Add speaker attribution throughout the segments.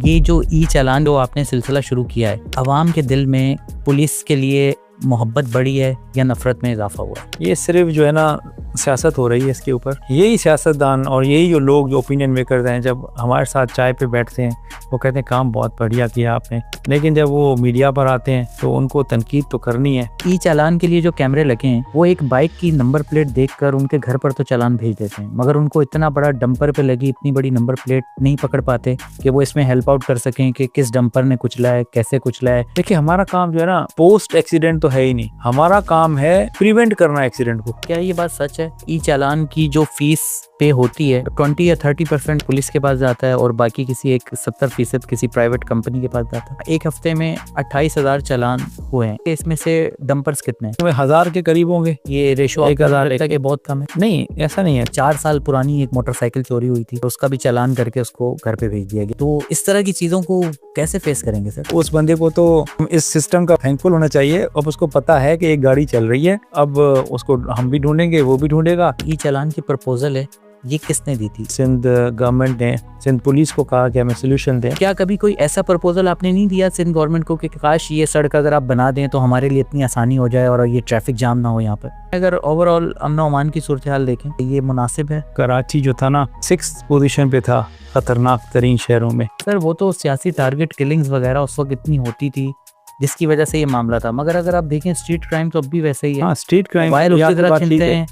Speaker 1: ये जो ई चालान जो आपने सिलसिला शुरू किया है, आवाम के दिल में पुलिस के लिए मोहब्बत बढ़ी है या नफरत में इजाफा हुआ है?
Speaker 2: ये सिर्फ जो है ना सियासत हो रही है इसके ऊपर। यही सियासतदान और यही जो लोग जो ओपिनियन मेकर्स हैं, जब हमारे साथ चाय पे बैठते हैं वो कहते हैं काम बहुत बढ़िया किया आपने, लेकिन जब वो मीडिया पर आते हैं तो उनको तनकीद तो करनी है।
Speaker 1: ई चालान के लिए जो कैमरे लगे हैं वो एक बाइक की नंबर प्लेट देखकर उनके घर पर तो चालान भेज देते हैं, मगर उनको इतना बड़ा डंपर पे लगी इतनी बड़ी नंबर प्लेट नहीं पकड़ पाते कि वो इसमें हेल्प आउट कर सकें कि किस डंपर ने कुचला है, कैसे कुचला है।
Speaker 2: देखिए, हमारा काम जो है ना पोस्ट एक्सीडेंट तो है ही नहीं, हमारा काम है प्रिवेंट करना एक्सीडेंट को।
Speaker 1: क्या ये बात सच है? ई चालान की जो फीस पे होती है 20 या 30% पुलिस के पास जाता है और बाकी किसी एक 70% किसी प्राइवेट कंपनी के पास जाता है। एक हफ्ते में 28,000 चालान हुए हैं, इसमें से डंपर्स कितने हैं?
Speaker 2: 1000 के करीब होंगे।
Speaker 1: ये रेशो
Speaker 2: 1000
Speaker 1: के बहुत कम है।
Speaker 2: नहीं, ऐसा नहीं है।
Speaker 1: 4 साल पुरानी एक मोटरसाइकिल चोरी हुई थी, तो उसका भी चालान करके उसको घर पे भेज दिया गया। तो इस तरह की चीजों को कैसे फेस करेंगे सर?
Speaker 2: उस बंदे को तो इस सिस्टम का थैंकफुल होना चाहिए। अब उसको पता है कि एक गाड़ी चल रही है, अब उसको हम भी ढूंढेंगे, वो भी ढूंढेगा।
Speaker 1: ई चालान की प्रपोजल है, ये किसने दी थी?
Speaker 2: सिंध गवर्नमेंट ने सिंध पुलिस को कहा कि हमें सोल्यूशन दें।
Speaker 1: क्या कभी कोई ऐसा प्रपोजल आपने नहीं दिया सिंध गवर्नमेंट को कि काश ये सड़क अगर आप बना दें तो हमारे लिए इतनी आसानी हो जाए और ये ट्रैफिक जाम ना हो यहाँ पर? अगर ओवरऑल अमन अमान की सूरत हाल देखें, ये मुनासिब है?
Speaker 2: कराची जो था ना 6th पोजीशन पे था खतरनाक तरीन शहरों में।
Speaker 1: सर वो तो सियासी टारगेट किलिंग्स वगैरह उस वक्त इतनी होती थी जिसकी वजह से ये मामला था, मगर अगर आप देखें स्ट्रीट क्राइम तो अब भी वैसे ही है।
Speaker 2: हाँ, स्ट्रीट क्राइम
Speaker 1: उसी तरह छीनते हैं,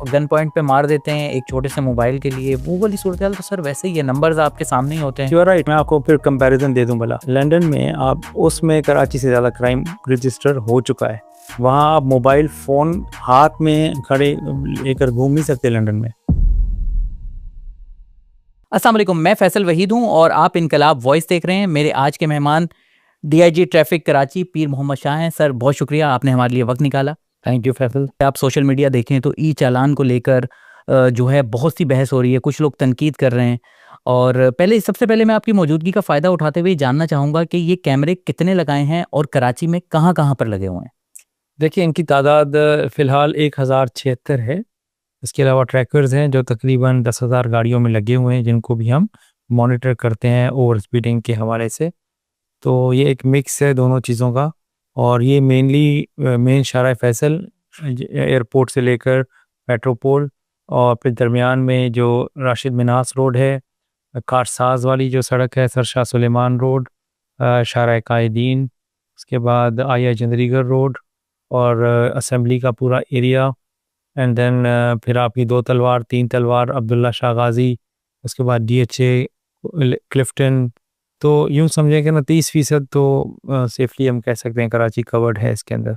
Speaker 1: गन पॉइंट पे मार देते हैं एक छोटे से मोबाइल के लिए। वो वाली सूरत हाल तो सर वैसे ही है, नंबर्स आपके सामने ही होते हैं।
Speaker 2: You are right. मैं आपको फिर कंपैरिजन दे दूं भला। लंदन में आप उसमें कराची से ज्यादा क्राइम रजिस्टर हो चुका है। वहाँ आप मोबाइल फोन हाथ में खड़े लेकर घूम नहीं सकते लंदन में।
Speaker 1: अस्सलाम वालेकुम, मैं फैसल वहीद हूँ और आप इनकलाब वॉइस देख रहे हैं। मेरे आज के मेहमान डीआईजी ट्रैफिक कराची पीर मोहम्मद शाह हैं। सर बहुत शुक्रिया, आपने हमारे लिए वक्त निकाला।
Speaker 2: Thank you Faisal.
Speaker 1: आप सोशल मीडिया देखें तो ई चालान को लेकर जो है बहुत सी बहस हो रही है, कुछ लोग तनकीद कर रहे हैं। और सबसे पहले मैं आपकी मौजूदगी का फ़ायदा उठाते हुए जानना चाहूँगा कि ये कैमरे कितने लगाए हैं और कराची में कहाँ कहाँ पर लगे हुए हैं?
Speaker 2: देखिए, इनकी तादाद फ़िलहाल 1076 है। इसके अलावा ट्रैकर्स हैं जो तकरीबन 10,000 गाड़ियों में लगे हुए हैं, जिनको भी हम मॉनिटर करते हैं ओवर स्पीडिंग के हवाले से। तो ये एक मिक्स है दोनों चीज़ों का। और ये मेनली मेन शारा फैसल एयरपोर्ट से लेकर मेट्रोपोल और फिर दरमियान में जो राशिद मिनास रोड है, कारसाज वाली जो सड़क है, सरशाह सुलेमान रोड, शारा कायदीन, उसके बाद आया चंद्रीगढ़ रोड और असम्बली का पूरा एरिया, एंड देन फिर आपकी 2 तलवार, 3 तलवार, अब्दुल्ला शाह गाजी, उसके बाद DHA क्लिफ्टन। तो यूँ समझें कि ना 30% तो सेफली हम कह सकते हैं कराची कवर्ड है इसके अंदर।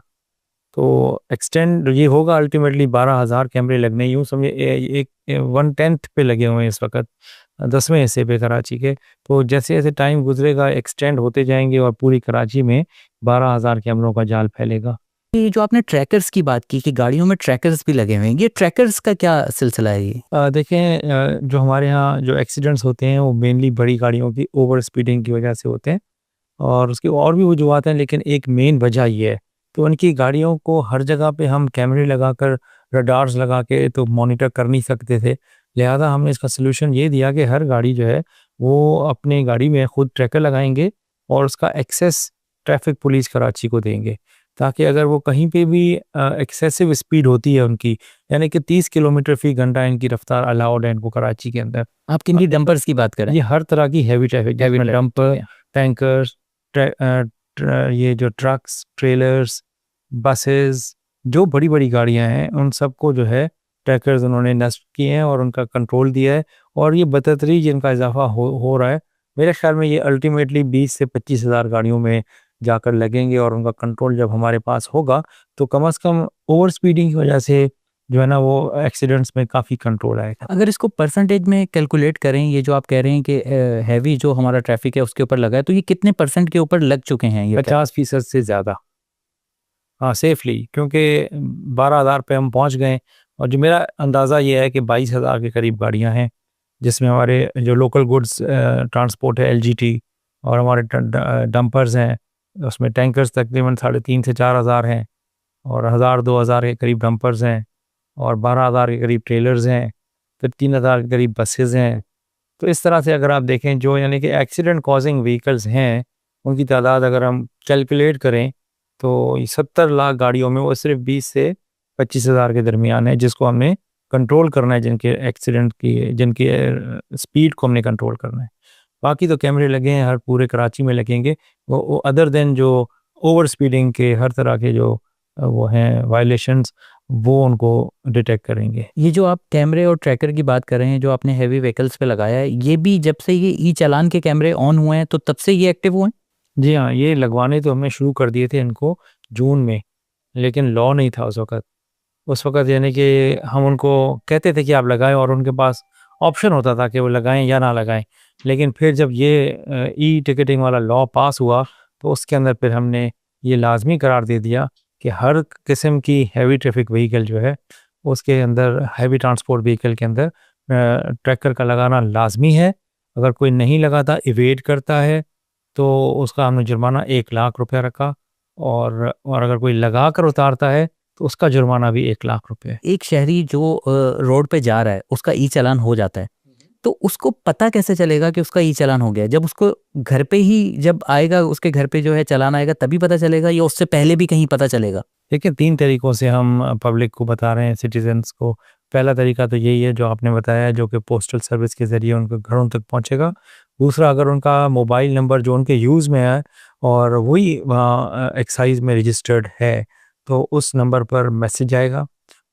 Speaker 2: तो एक्सटेंड ये होगा अल्टीमेटली 12,000 कैमरे लगने, यूँ समझे एक 1/10 पे लगे हुए हैं इस वक्त, 10वें हिस्से पे कराची के। तो जैसे जैसे टाइम गुजरेगा एक्सटेंड होते जाएंगे और पूरी कराची में 12,000 कैमरों का जाल फैलेगा।
Speaker 1: ये जो आपने ट्रैकर्स की बात की कि गाड़ियों में ट्रैकर्स भी लगे हुए हैं, ये ट्रैकर्स का क्या सिलसिला है? ये
Speaker 2: देखें, जो हमारे यहाँ जो एक्सीडेंट्स होते हैं वो मेनली बड़ी गाड़ियों की ओवर स्पीडिंग की वजह से होते हैं और उसकी और भी वजूहत हैं, लेकिन एक मेन वजह ये है। तो उनकी गाड़ियों को हर जगह पे हम कैमरे लगाकर, रडार्स लगा के तो मॉनिटर कर नहीं सकते थे। लिहाजा हमने इसका सलूशन ये दिया कि हर गाड़ी जो है वो अपनी गाड़ी में खुद ट्रैकर लगाएंगे और उसका एक्सेस ट्रैफिक पुलिस कराची को देंगे, ताकि अगर वो कहीं पे भी एक्सेसिव स्पीड होती है उनकी, यानी कि 30 किलोमीटर फी घंटा इनकी रफ्तार अलाउड है इनको कराची के अंदर।
Speaker 1: आप किन डंपर्स की बात करें?
Speaker 2: ये हर तरह की हैवी ट्रैफिक, डंपर, टैंकर्स, ये जो ट्रक्स, ट्रेलर्स, बसेस, जो बड़ी बड़ी गाड़ियां हैं उन सबको जो है ट्रैकर्स उन्होंने नस्ब किए हैं और उनका कंट्रोल दिया है और ये बतदरीज इनका इजाफा हो रहा है। मेरे ख्याल में ये अल्टीमेटली 20 से 25,000 गाड़ियों में जाकर लगेंगे और उनका कंट्रोल जब हमारे पास होगा तो कम से कम ओवर स्पीडिंग की वजह से जो है ना वो एक्सीडेंट्स में काफ़ी कंट्रोल आएगा।
Speaker 1: अगर इसको परसेंटेज में कैलकुलेट करें, ये जो आप कह रहे हैं कि हैवी जो हमारा ट्रैफिक है उसके ऊपर लगा है, तो ये कितने % के ऊपर लग चुके हैं? ये
Speaker 2: 50% से ज़्यादा, हाँ, सेफली, क्योंकि 12,000 पे हम पहुंच गए। और जो मेरा अंदाज़ा ये है कि 22,000 के करीब गाड़ियां हैं, जिसमें हमारे जो लोकल गुड्स ट्रांसपोर्ट है LGT और हमारे डंपर्स हैं, उसमें टैंकर्स तकरीबन 3,500 से 4,000 हैं और 1,000-2,000 के करीब डंपर्स हैं और 12,000 के करीब ट्रेलर्स हैं, फिर 3,000 के करीब बसेस हैं तो इस तरह से अगर आप देखें जो यानी कि एक्सीडेंट कॉजिंग व्हीकल्स हैं उनकी तादाद अगर हम कैलकुलेट करें तो 70 लाख गाड़ियों में वो सिर्फ 20 से 25,000 के दरमियान है जिसको हमने कंट्रोल करना है, जिनके एक्सीडेंट की जिनकी स्पीड को हमने कंट्रोल करना है। बाकी तो कैमरे लगे हैं हर पूरे कराची में लगेंगे, वो अदर देन जो ओवर स्पीडिंग के हर तरह के जो वो हैं वायलेशंस वो उनको डिटेक्ट करेंगे।
Speaker 1: ये जो आप कैमरे और ट्रैकर की बात कर रहे हैं जो आपने हैवी व्हीकल्स पे लगाया है, ये भी जब से ये ई चालान के कैमरे ऑन हुए हैं तो तब से ये एक्टिव हुए हैं?
Speaker 2: जी हाँ, ये लगवाने तो हमने शुरू कर दिए थे इनको जून में, लेकिन लॉ नहीं था उस वक़्त यानी कि हम उनको कहते थे कि आप लगाएँ और उनके पास ऑप्शन होता था कि वो लगाएँ या ना लगाएँ। लेकिन फिर जब ये ई टिकटिंग वाला लॉ पास हुआ तो उसके अंदर फिर हमने ये लाज़मी करार दे दिया कि हर किस्म की हैवी ट्रैफिक व्हीकल जो है उसके अंदर हैवी ट्रांसपोर्ट व्हीकल के अंदर ट्रैकर का लगाना लाज़मी है। अगर कोई नहीं लगाता, इवेड करता है तो उसका हमने जुर्माना 1 लाख रुपया रखा और अगर कोई लगा कर उतारता है तो उसका जुर्माना भी 1 लाख रुपये है।
Speaker 1: एक शहरी जो रोड पे जा रहा है उसका ई चालान हो जाता है, तो उसको पता कैसे चलेगा कि उसका ई चालान हो गया है? जब उसको घर पे ही जब आएगा, उसके घर पे जो है चालान आएगा तभी पता चलेगा या उससे पहले भी कहीं पता चलेगा?
Speaker 2: देखिए 3 तरीक़ों से हम पब्लिक को बता रहे हैं, सिटीज़न्स को। पहला तरीका तो यही है जो आपने बताया जो कि पोस्टल सर्विस के ज़रिए उनके घरों तक पहुँचेगा। दूसरा, अगर उनका मोबाइल नंबर जो उनके यूज़ में है और वही एक्साइज़ में रजिस्टर्ड है तो उस नंबर पर मैसेज आएगा।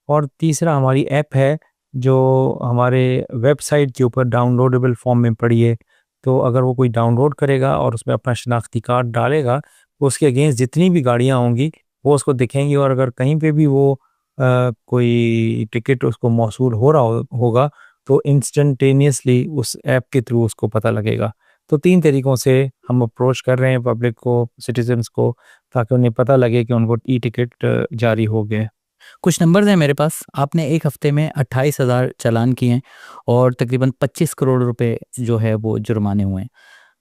Speaker 2: और तीसरा हमारी ऐप है जो हमारे वेबसाइट के ऊपर डाउनलोडेबल फॉर्म में पड़ी है, तो अगर वो कोई डाउनलोड करेगा और उसमें अपना शनाख्ती कार्ड डालेगा तो उसके अगेंस्ट जितनी भी गाड़ियाँ होंगी वो उसको दिखेंगी और अगर कहीं पे भी वो कोई टिकट उसको मौसूल हो रहा होगा तो इंस्टेंटेनियसली उस ऐप के थ्रू उसको पता लगेगा। तो 3 तरीक़ों से हम अप्रोच कर रहे हैं पब्लिक को, सिटीज़न्स को, ताकि उन्हें पता लगे कि उनको ई टिकट जारी हो गए।
Speaker 1: कुछ नंबर्स हैं मेरे पास। आपने एक हफ्ते में 28,000 चालान किए हैं और तकरीबन 25 करोड़ रुपए जो है वो जुर्माने हुए हैं।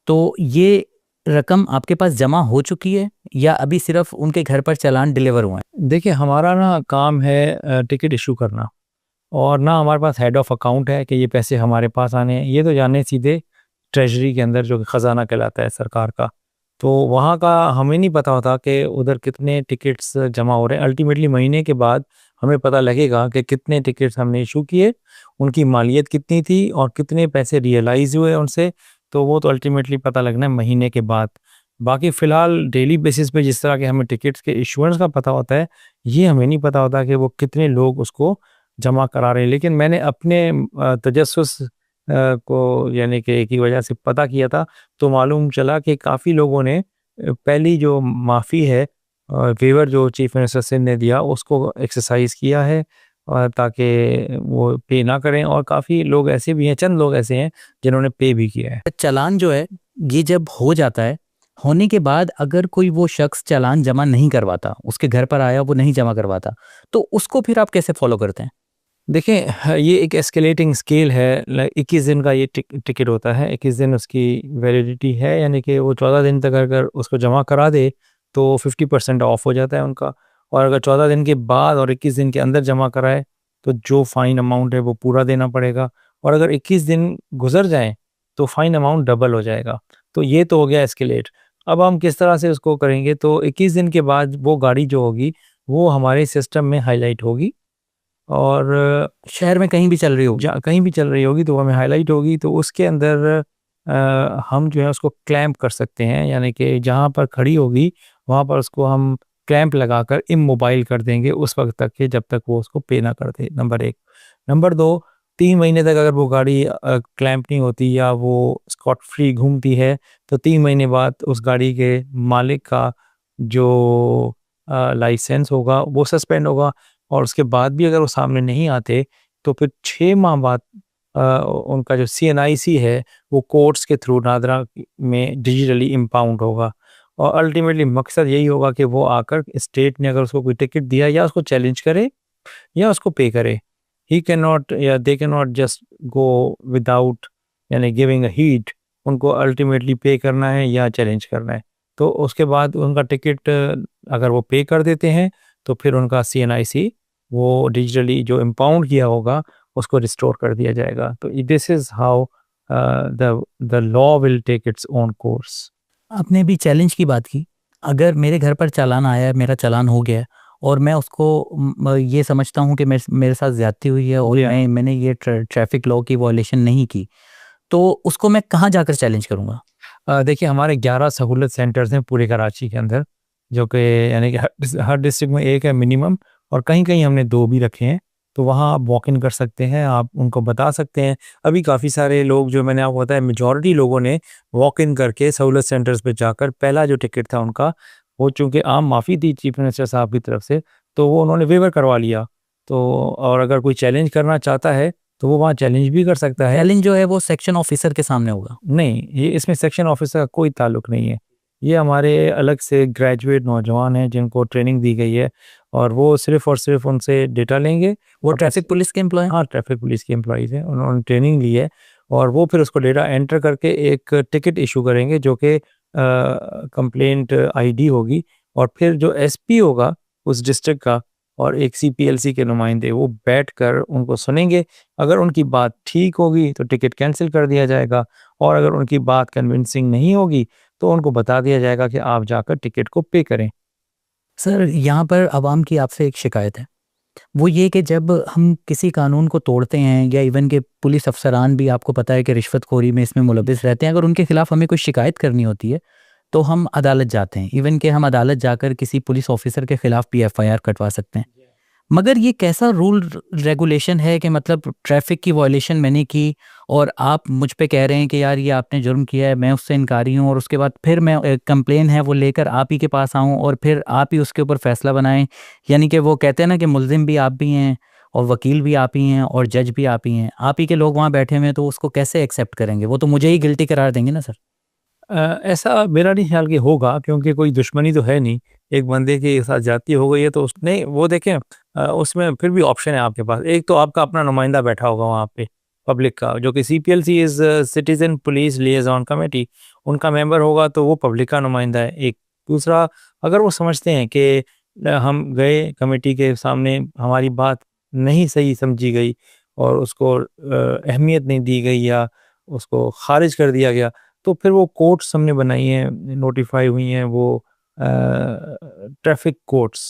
Speaker 1: तो ये रकम आपके पास जमा हो चुकी है या अभी सिर्फ उनके घर पर चालान डिलीवर हुए हैं?
Speaker 2: देखिए हमारा ना काम है टिकट इशू करना और ना हमारे पास हेड ऑफ अकाउंट है कि ये पैसे हमारे पास आने हैं। ये तो जाने सीधे ट्रेजरी के अंदर जो कि ख़जाना कहलाता है सरकार का, तो वहाँ का हमें नहीं पता होता कि उधर कितने टिकट्स जमा हो रहे हैं। अल्टीमेटली महीने के बाद हमें पता लगेगा कि कितने टिकट्स हमने इशू किए, उनकी मालियत कितनी थी और कितने पैसे रियलाइज़ हुए उनसे, तो वो तो अल्टीमेटली पता लगना है महीने के बाद। बाकी फ़िलहाल डेली बेसिस पे जिस तरह के हमें टिकट्स के इशुएंस का पता होता है, ये हमें नहीं पता होता कि वो कितने लोग उसको जमा करा रहे हैं। लेकिन मैंने अपने तजस्सुस को यानी कि की वजह से पता किया था, तो मालूम चला कि काफ़ी लोगों ने पहली जो माफ़ी है वेवर जो चीफ मिनिस्टर सिंध ने दिया उसको एक्सरसाइज किया है ताकि वो पे ना करें, और काफ़ी लोग ऐसे भी हैं, चंद लोग ऐसे हैं जिन्होंने पे भी किया है।
Speaker 1: चालान जो है ये जब हो जाता है, होने के बाद अगर कोई वो शख्स चालान जमा नहीं करवाता, उसके घर पर आया वो नहीं जमा करवाता, तो उसको फिर आप कैसे फॉलो करते हैं?
Speaker 2: देखें ये एक एस्केलेटिंग स्केल है। 21 दिन का ये टिकट होता है, 21 दिन उसकी वैलिडिटी है, यानी कि वो 14 दिन तक अगर उसको जमा करा दे तो 50% ऑफ हो जाता है उनका, और अगर 14 दिन के बाद और 21 दिन के अंदर जमा कराए तो जो फ़ाइन अमाउंट है वो पूरा देना पड़ेगा, और अगर 21 दिन गुजर जाएँ तो फ़ाइन अमाउंट डबल हो जाएगा। तो ये तो हो गया एस्केलेट। अब हम किस तरह से उसको करेंगे, तो 21 दिन के बाद वो गाड़ी जो होगी वो हमारे सिस्टम में हाईलाइट होगी, और
Speaker 1: शहर में कहीं भी चल रही होगी?
Speaker 2: कहीं भी चल रही होगी तो हमें हाईलाइट होगी, तो उसके अंदर हम जो है उसको क्लैंप कर सकते हैं, यानी कि जहाँ पर खड़ी होगी वहाँ पर उसको हम क्लैंप लगाकर इमोबाइल कर देंगे उस वक्त तक के जब तक वो उसको पे ना कर दे, नंबर 1। नंबर 2, 3 महीने तक अगर वो गाड़ी क्लैंप नहीं होती या वो स्कॉट फ्री घूमती है तो 3 महीने बाद उस गाड़ी के मालिक का जो लाइसेंस होगा वो सस्पेंड होगा, और उसके बाद भी अगर वो सामने नहीं आते तो फिर 6 माह बाद उनका जो CNIC है वो कोर्ट्स के थ्रू नादरा में डिजिटली इम्पाउंड होगा, और अल्टीमेटली मकसद यही होगा कि वो आकर स्टेट ने अगर उसको कोई टिकट दिया या उसको चैलेंज करे या उसको पे करे। ही कैन नॉट या दे can not just go without यानी गिविंग अ हीट, उनको अल्टीमेटली पे करना है या चैलेंज करना है। तो उसके बाद उनका टिकट अगर वो पे कर देते हैं तो फिर उनका CNIC वो डिजिटली जो इम्पाउंड किया होगा उसको रिस्टोर कर दिया जाएगा। तो this is how the law will take its own course.
Speaker 1: आपने भी चैलेंज की बात की। अगर मेरे घर पर चालान आया है, मेरा चालान हो गया है और मैं उसको ये समझता हूँ कि मेरे साथ ज़्यादती हुई है और मैंने ये ट्रैफिक लॉ की वॉयलेशन नहीं की, तो उसको मैं कहाँ जाकर चैलेंज करूँगा?
Speaker 2: देखिए, हमारे 11 सहूलत सेंटर्स हैं पूरे कराची के अंदर, जो कि यानी कि हर डिस्ट्रिक्ट में एक है मिनिमम, और कहीं-कहीं हमने 2 भी रखे हैं। तो वहाँ आप वॉक इन कर सकते हैं, आप उनको बता सकते हैं। अभी काफ़ी सारे लोग, जो मैंने आपको बताया, मेजॉरिटी लोगों ने वॉक इन करके सहूलत सेंटर्स पे जाकर पहला जो टिकट था उनका, वो चूँकि आम माफ़ी थी चीफ मिनिस्टर साहब की तरफ से, तो वो उन्होंने वेवर करवा लिया। तो और अगर कोई चैलेंज करना चाहता है, तो वो वहाँ चैलेंज भी कर सकता है।
Speaker 1: चैलेंज जो है वो सेक्शन ऑफिसर के सामने होगा?
Speaker 2: नहीं, ये इसमें सेक्शन ऑफिसर का कोई ताल्लुक नहीं है। ये हमारे अलग से ग्रेजुएट नौजवान हैं जिनको ट्रेनिंग दी गई है, और वो सिर्फ़ और सिर्फ़ उनसे डेटा लेंगे।
Speaker 1: वो
Speaker 2: और
Speaker 1: ट्रैफिक पुलिस के एम्प्लॉय हैं?
Speaker 2: हाँ, ट्रैफिक पुलिस के एम्प्लॉइज़ हैं, उन्होंने ट्रेनिंग ली है, और वो फिर उसको डेटा एंटर करके एक टिकट इश्यू करेंगे, जो कि कंप्लेंट आईडी होगी, और फिर जो एसपी होगा उस डिस्ट्रिक्ट का और एक सीपीएलसी के नुमाइंदे, वो बैठकर उनको सुनेंगे। अगर उनकी बात ठीक होगी तो टिकट कैंसिल कर दिया जाएगा, और अगर उनकी बात कन्विंसिंग नहीं होगी तो उनको बता दिया जाएगा कि आप जाकर टिकट को पे करें।
Speaker 1: सर, यहाँ पर आवाम की आपसे एक शिकायत है। वो ये कि जब हम किसी कानून को तोड़ते हैं, या इवन के पुलिस अफसरान भी आपको पता है कि रिश्वतखोरी में इसमें मुलविस रहते हैं, अगर उनके खिलाफ हमें कोई शिकायत करनी होती है तो हम अदालत जाते हैं। इवन कि हम अदालत जाकर किसी पुलिस ऑफिसर के खिलाफ भी एफआईआर कटवा सकते हैं। मगर ये कैसा रूल रेगुलेशन है कि मतलब ट्रैफिक की वॉयलेशन मैंने की और आप मुझ पे कह रहे हैं कि यार ये आपने जुर्म किया है, मैं उससे इनकारी हूँ, और उसके बाद फिर मैं कंप्लेन है वो लेकर आप ही के पास आऊँ और फिर आप ही उसके ऊपर फैसला बनाएं। यानी कि वो कहते हैं ना कि मुल्जिम भी आप भी हैं और वकील भी आप ही हैं और जज भी आप ही हैं, आप ही के लोग वहाँ बैठे हुए हैं, तो उसको कैसे एक्सेप्ट करेंगे? वो तो मुझे ही गिल्टी करार देंगे ना सर।
Speaker 2: ऐसा मेरा नहीं ख्याल कि होगा, क्योंकि कोई दुश्मनी तो है नहीं। एक बंदे के साथ ज़्यादती हो गई है तो उसने वो देखें, उसमें फिर भी ऑप्शन है आपके पास। एक तो आपका अपना नुमाइंदा बैठा होगा वहाँ पे पब्लिक का, जो कि CPLC is citizen police liaison committee, उनका मेंबर होगा, तो वो पब्लिक का नुमाइंदा है। एक दूसरा, अगर वो समझते हैं कि हम गए कमेटी के सामने, हमारी बात नहीं सही समझी गई और उसको अहमियत नहीं दी गई या उसको खारिज कर दिया गया, तो फिर वो कोर्ट्स हमने बनाई हैं, नोटिफ़ाई हुई हैं, वो ट्रैफ़िक कोर्ट्स,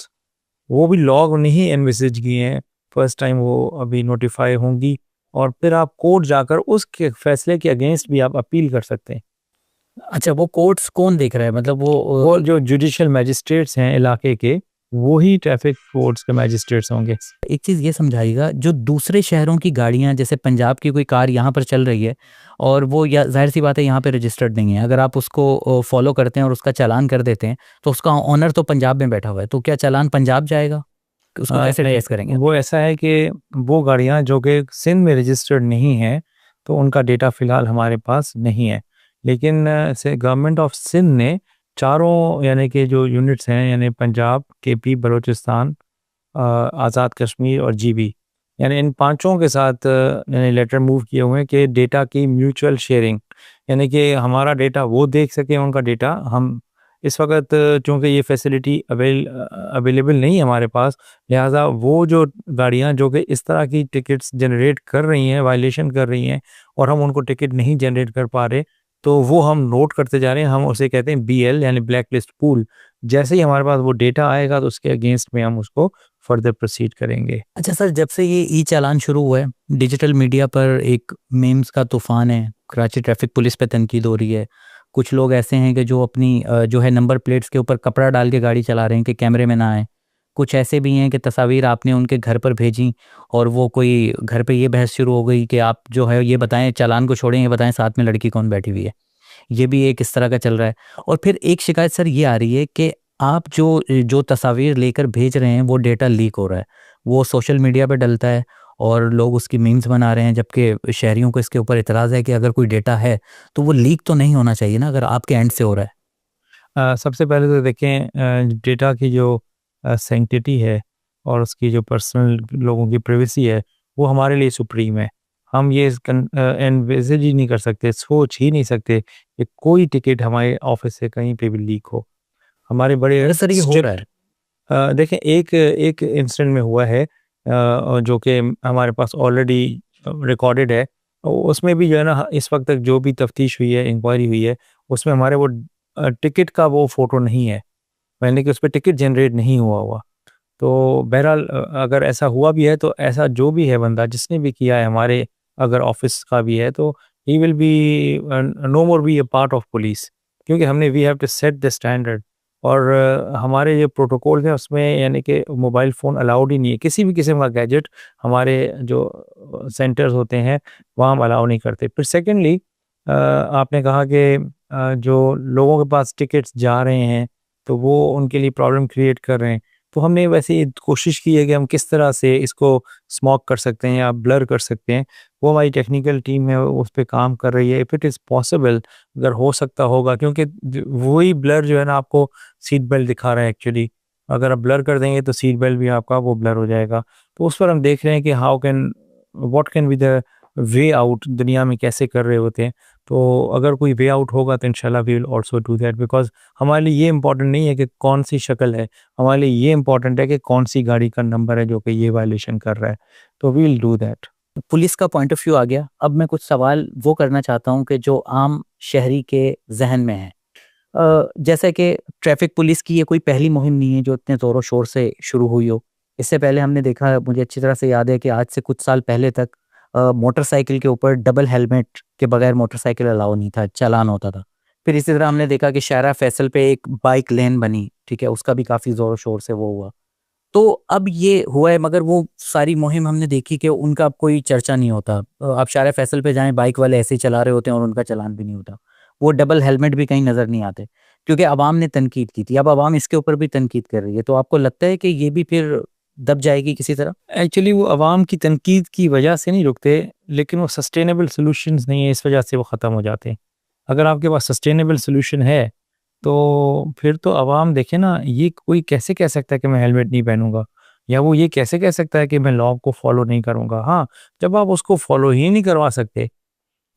Speaker 2: वो भी लॉ नहीं एनविसेज किए हैं, फर्स्ट टाइम वो अभी नोटिफ़ाई होंगी, और फिर आप कोर्ट जाकर उसके फैसले के अगेंस्ट भी आप अपील कर सकते हैं।
Speaker 1: अच्छा, वो कोर्ट्स कौन देख रहा है? मतलब
Speaker 2: वो जो जुडिशियल मैजिस्ट्रेट्स हैं इलाके के, वो ही ट्रैफ़िक कोर्ट्स के मैजिस्ट्रेट्स होंगे।
Speaker 1: एक चीज़ ये समझाइएगा, जो दूसरे शहरों की गाड़ियाँ, जैसे पंजाब की कोई कार यहाँ पर चल रही है और वो, या ज़ाहिर-सी बात है यहाँ पे रजिस्टर्ड नहीं है, अगर आप उसको फ़ॉलो करते हैं और उसका चालान कर देते हैं, तो उसका ओनर तो पंजाब में बैठा हुआ है, तो क्या चालान पंजाब जाएगा? उसको कैसे
Speaker 2: नहीं,
Speaker 1: ट्रेस करेंगे?
Speaker 2: वो ऐसा है कि वो गाड़ियाँ जो कि सिंध में रजिस्टर्ड नहीं हैं, तो उनका डेटा फ़िलहाल हमारे पास नहीं है। लेकिन से गवर्नमेंट ऑफ सिंध ने चारों, यानी कि जो यूनिट्स हैं, यानी पंजाब, केपी, बलूचिस्तान, आज़ाद कश्मीर और जीबी, यानी इन पाँचों के साथ यानी लेटर मूव किए हुए हैं कि डेटा की म्यूचुअल शेयरिंग, यानी कि हमारा डेटा वो देख सकें, उनका डेटा हम। इस वक्त चूँकि ये फैसिलिटी अवेलेबल नहीं है हमारे पास, लिहाजा वो जो गाड़ियाँ जो कि इस तरह की टिकट्स जनरेट कर रही हैं, वायलेशन कर रही हैं, और हम उनको टिकट नहीं जनरेट कर पा रहे, तो वो हम नोट करते जा रहे हैं। हम उसे कहते हैं बीएल, यानी ब्लैक लिस्ट पूल। जैसे ही हमारे पास वो डेटा आएगा, तो उसके अगेंस्ट में हम उसको फर्दर प्रोसीड करेंगे।
Speaker 1: अच्छा सर, जब से ये ई चालान शुरू हुआ है, डिजिटल मीडिया पर एक मीम्स का तूफ़ान है, कराची ट्रैफिक पुलिस पे तनकीद हो रही है। कुछ लोग ऐसे हैं कि जो अपनी जो है नंबर प्लेट्स के ऊपर कपड़ा डाल के गाड़ी चला रहे हैं कि कैमरे में ना आए। कुछ ऐसे भी हैं कि तस्वीर आपने उनके घर पर भेजी और वो कोई घर पे ये बहस शुरू हो गई कि आप जो है ये बताएं, चालान को छोड़ें, ये बताएं साथ में लड़की कौन बैठी हुई है। ये भी एक इस तरह का चल रहा है। और फिर एक शिकायत सर ये आ रही है कि आप जो जो तस्वीर लेकर भेज रहे हैं वो डेटा लीक हो रहा है, वो सोशल मीडिया पे डलता है और लोग उसकी मीम्स बना रहे हैं, जबकि शहरियों को इसके ऊपर इतराज़ है कि अगर कोई डेटा है तो वो लीक तो नहीं होना चाहिए ना, अगर आपके एंड से हो रहा है।
Speaker 2: सबसे पहले तो देखें, डेटा की जो सैंक्टिटी है और उसकी जो पर्सनल लोगों की प्राइवेसी है, वो हमारे लिए सुप्रीम है। हम ये एनविज़िज ही नहीं कर सकते, सोच ही नहीं सकते कि कोई टिकट हमारे ऑफिस से कहीं पे भी लीक हो। हमारे बड़े
Speaker 1: अरे सर, ये हो रहा है।
Speaker 2: देखें, एक एक इंसिडेंट में हुआ है, जो कि हमारे पास ऑलरेडी रिकॉर्डेड है, उसमें भी जो है ना इस वक्त तक जो भी तफ्तीश हुई है, इंक्वायरी हुई है, उसमें हमारे वो टिकट का वो फ़ोटो नहीं है, यानी कि उस पे टिकट जनरेट नहीं हुआ। तो बहरहाल अगर ऐसा हुआ भी है तो ऐसा जो भी है बंदा जिसने भी किया है हमारे अगर ऑफिस का भी है तो he will be no more be a part of police, क्योंकि हमने we have to set the standard. और हमारे जो प्रोटोकॉल हैं उसमें यानी कि मोबाइल फ़ोन अलाउड ही नहीं है, किसी भी किस्म का गैजेट हमारे जो सेंटर्स होते हैं वहाँ हम अलाउ नहीं करते। फिर सेकेंडली आपने कहा कि जो लोगों के पास टिकट्स जा रहे हैं तो वो उनके लिए प्रॉब्लम क्रिएट कर रहे हैं। तो हमने वैसे ही कोशिश की है कि हम किस तरह से इसको स्मॉक कर सकते हैं या ब्लर कर सकते हैं, वो हमारी टेक्निकल टीम है उस पे काम कर रही है। इफ़ इट इज़ पॉसिबल, अगर हो सकता होगा, क्योंकि वही ब्लर जो है ना आपको सीट बेल्ट दिखा रहा है एक्चुअली, अगर आप ब्लर कर देंगे तो सीट बेल्ट भी आपका वो ब्लर हो जाएगा। तो उस पर हम देख रहे हैं कि how can what can be the way out, दुनिया में कैसे कर रहे होते हैं। तो अगर कोई वे आउट होगा तो इंशाल्लाह we will also do that, because हमारे लिए ये इम्पोर्टेंट नहीं है कि कौन सी शक्ल है, हमारे लिए ये इम्पोर्टेंट है कि कौन सी गाड़ी का नंबर है जो कि ये वायलेशन कर रहा है। तो we will do that.
Speaker 1: Police का पॉइंट ऑफ व्यू आ गया। अब मैं कुछ सवाल वो करना चाहता हूँ कि जो आम शहरी के ज़हन में है। जैसे कि ट्रैफिक पुलिस की ये कोई पहली मुहिम नहीं है जो इतने ज़ोरों शोर से शुरू हुई हो। इससे पहले हमने देखा, मुझे अच्छी तरह से याद है कि आज से कुछ साल पहले तक मोटरसाइकिल के ऊपर डबल हेलमेट के बगैर मोटरसाइकिल अलाउ नहीं था, चालान होता था। फिर इसी तरह हमने देखा कि शाहरा फैसल पे एक बाइक लेन बनी, ठीक है, उसका भी काफ़ी ज़ोरों शोर से वो हुआ। तो अब ये हुआ है, मगर वो सारी मुहिम हमने देखी कि उनका अब कोई चर्चा नहीं होता। आप शाहरा फैसल पे जाएँ, बाइक वाले ऐसे ही चला रहे होते हैं और उनका चालान भी नहीं होता। वो डबल हेलमेट भी कहीं नज़र नहीं आते, क्योंकि अवाम ने तनकीद की थी। अब अवाम इसके ऊपर भी तनकीद कर रही है। तो आपको लगता है कि ये भी फिर दब जाएगी किसी तरह?
Speaker 2: एक्चुअली वो अवाम की तनकीद की वजह से नहीं रुकते, लेकिन वो सस्टेनेबल सॉल्यूशंस नहीं है, इस वजह से वो ख़त्म हो जाते हैं। अगर आपके पास सस्टेनेबल सॉल्यूशन है तो फिर तो अवाम देखे ना, ये कोई कैसे कह सकता है कि मैं हेलमेट नहीं पहनूंगा, या वो ये कैसे कह सकता है कि मैं लॉ को फॉलो नहीं करूंगा। हाँ, जब आप उसको फॉलो ही नहीं करवा सकते,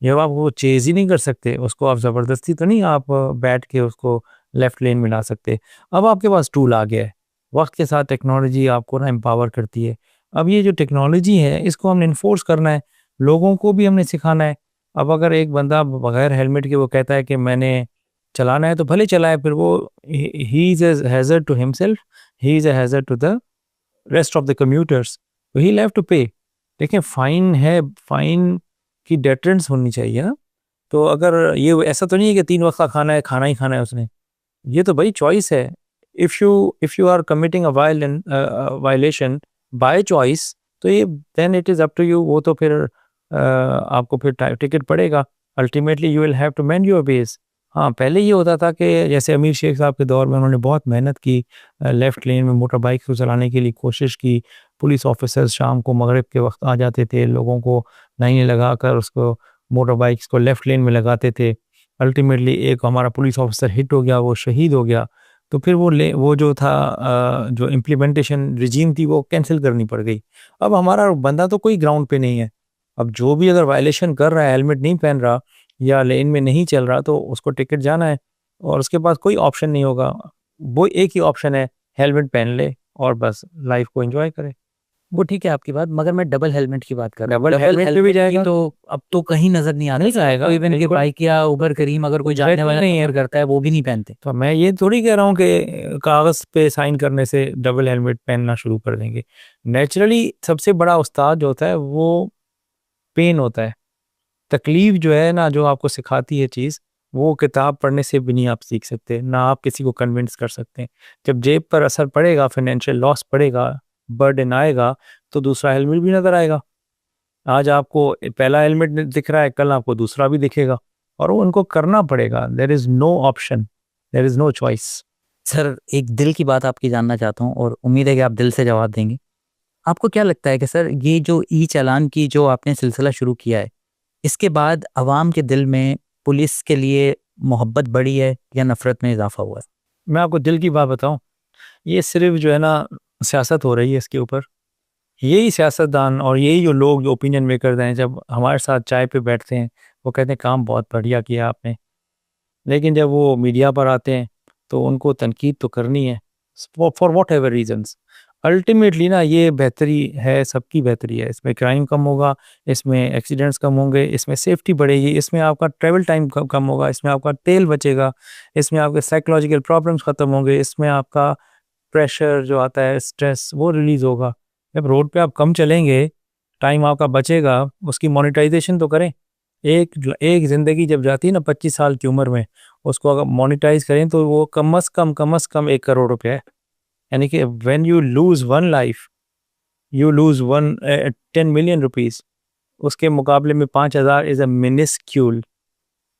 Speaker 2: जब आप वो चेज़ ही नहीं कर सकते, उसको आप ज़बरदस्ती तो नहीं आप बैठ के उसको लेफ़्ट लेन में ला सकते। अब आपके पास टूल आ गया है, वक़्त के साथ टेक्नोलॉजी आपको ना एम्पावर करती है। अब ये जो टेक्नोलॉजी है इसको हमने एनफ़ोर्स करना है, लोगों को भी हमने सिखाना है। अब अगर एक बंदा बगैर हेलमेट के वो कहता है कि मैंने चलाना है तो भले चलाए, फिर वो he is a hazard to himself, he is a hazard to the rest of the commuters, तो ही विल हैव टू पे। देखिए फ़ाइन है, फ़ाइन की डेटरेंस होनी चाहिए ना। तो अगर ये ऐसा तो नहीं है कि 3 वक़्त का खाना है, खाना ही खाना है उसने। ये तो भाई चॉइस है। If you are committing a violation by choice, तो ये then it is up to you. वो तो फिर आपको फिर टिकट पड़ेगा। Ultimately you will have to mend your ways. हाँ, पहले ये होता था कि जैसे अमीर शेख साहब के दौर में उन्होंने बहुत मेहनत की, लेफ्ट लेन में मोटर बाइक को चलाने के लिए कोशिश की। पुलिस ऑफिसर्स शाम को मगरिब के वक्त आ जाते थे, लोगों को लाइनें लगाकर उसको मोटर बाइक्स को लेफ्ट लेन में लगाते थे। अल्टीमेटली एक हमारा पुलिस ऑफिसर हिट हो गया, वो शहीद हो गया। तो फिर वो जो था जो इम्प्लीमेंटेशन रिजीम थी वो कैंसिल करनी पड़ गई। अब हमारा बंदा तो कोई ग्राउंड पे नहीं है। अब जो भी अगर वायलेशन कर रहा है, हेलमेट नहीं पहन रहा या लेन में नहीं चल रहा, तो उसको टिकट जाना है और उसके पास कोई ऑप्शन नहीं होगा। वो एक ही ऑप्शन है, हेलमेट पहन ले और बस लाइफ को एंजॉय करे।
Speaker 1: वो ठीक है आपकी बात, मगर मैं डबल हेलमेट की बात कर रहा हूँ।
Speaker 2: डबल हेलमेट पे भी
Speaker 1: हेलमेट की
Speaker 2: जाएगा,
Speaker 1: तो अब तो कहीं नज़र नहीं आता।
Speaker 2: नहीं जाएगा,
Speaker 1: तो इवन के
Speaker 2: बिल्कुल।
Speaker 1: बाइक या उबर करीम अगर कोई जाने वाला
Speaker 2: नहीं है।
Speaker 1: सफ़र करता है वो भी नहीं पहनते।
Speaker 2: तो मैं ये थोड़ी कह रहा हूँ कि कागज़ पे साइन करने से डबल हेलमेट पहनना शुरू कर देंगे। नेचुरली सबसे बड़ा उस्ताद जो होता है वो पेन होता है। तकलीफ़ जो है ना, जो आपको सिखाती है चीज़, वो किताब पढ़ने से भी नहीं आप सीख सकते, ना आप किसी को कन्विंस कर सकते हैं। जब जेब पर असर पड़ेगा, फाइनेंशियल लॉस पड़ेगा, बर्डन आएगा, तो दूसरा हेलमेट भी नज़र आएगा। आज आपको पहला हेलमेट दिख रहा है, कल आपको दूसरा भी दिखेगा और वो उनको करना पड़ेगा। There is no option, there is no choice.
Speaker 1: Sir, एक दिल की बात आपकी जानना चाहता हूँ और उम्मीद है कि आप दिल से जवाब देंगे। आपको क्या लगता है कि सर ये जो ई चालान की जो आपने सिलसिला शुरू किया है, इसके बाद अवाम के दिल में पुलिस के लिए मोहब्बत बढ़ी है या नफ़रत में इज़ाफ़ा हुआ है?
Speaker 2: मैं आपको दिल की बात बताऊँ, ये सिर्फ़ जो है ना सियासत हो रही है इसके ऊपर। यही सियासतदान और यही जो लोग जो ओपिनियन मेकर्स हैं, जब हमारे साथ चाय पे बैठते हैं, वो कहते हैं काम बहुत बढ़िया किया आपने। लेकिन जब वो मीडिया पर आते हैं, तो उनको तनकीद तो करनी है, फॉर व्हाटएवर रीज़न्स। अल्टीमेटली ना ये बेहतरी है, सबकी बेहतरी है। इसमें क्राइम कम होगा, इसमें एक्सीडेंट्स कम होंगे, इसमें सेफ्टी बढ़ेगी, इसमें आपका ट्रैवल टाइम कम होगा, इसमें आपका तेल बचेगा, इसमें आपके साइकोलॉजिकल प्रॉब्लम्स ख़त्म होंगे, इसमें आपका प्रेशर जो आता है, स्ट्रेस, वो रिलीज़ होगा। जब रोड पे आप कम चलेंगे, टाइम आपका बचेगा, उसकी मोनेटाइजेशन तो करें। एक एक ज़िंदगी जब जाती है ना 25 साल की उम्र में, उसको अगर मोनेटाइज करें तो वो कम अज़ कम 1 करोड़ रुपया है। यानी कि when you lose one life, you lose 10 million rupees. उसके मुकाबले में 5,000 is a minuscule,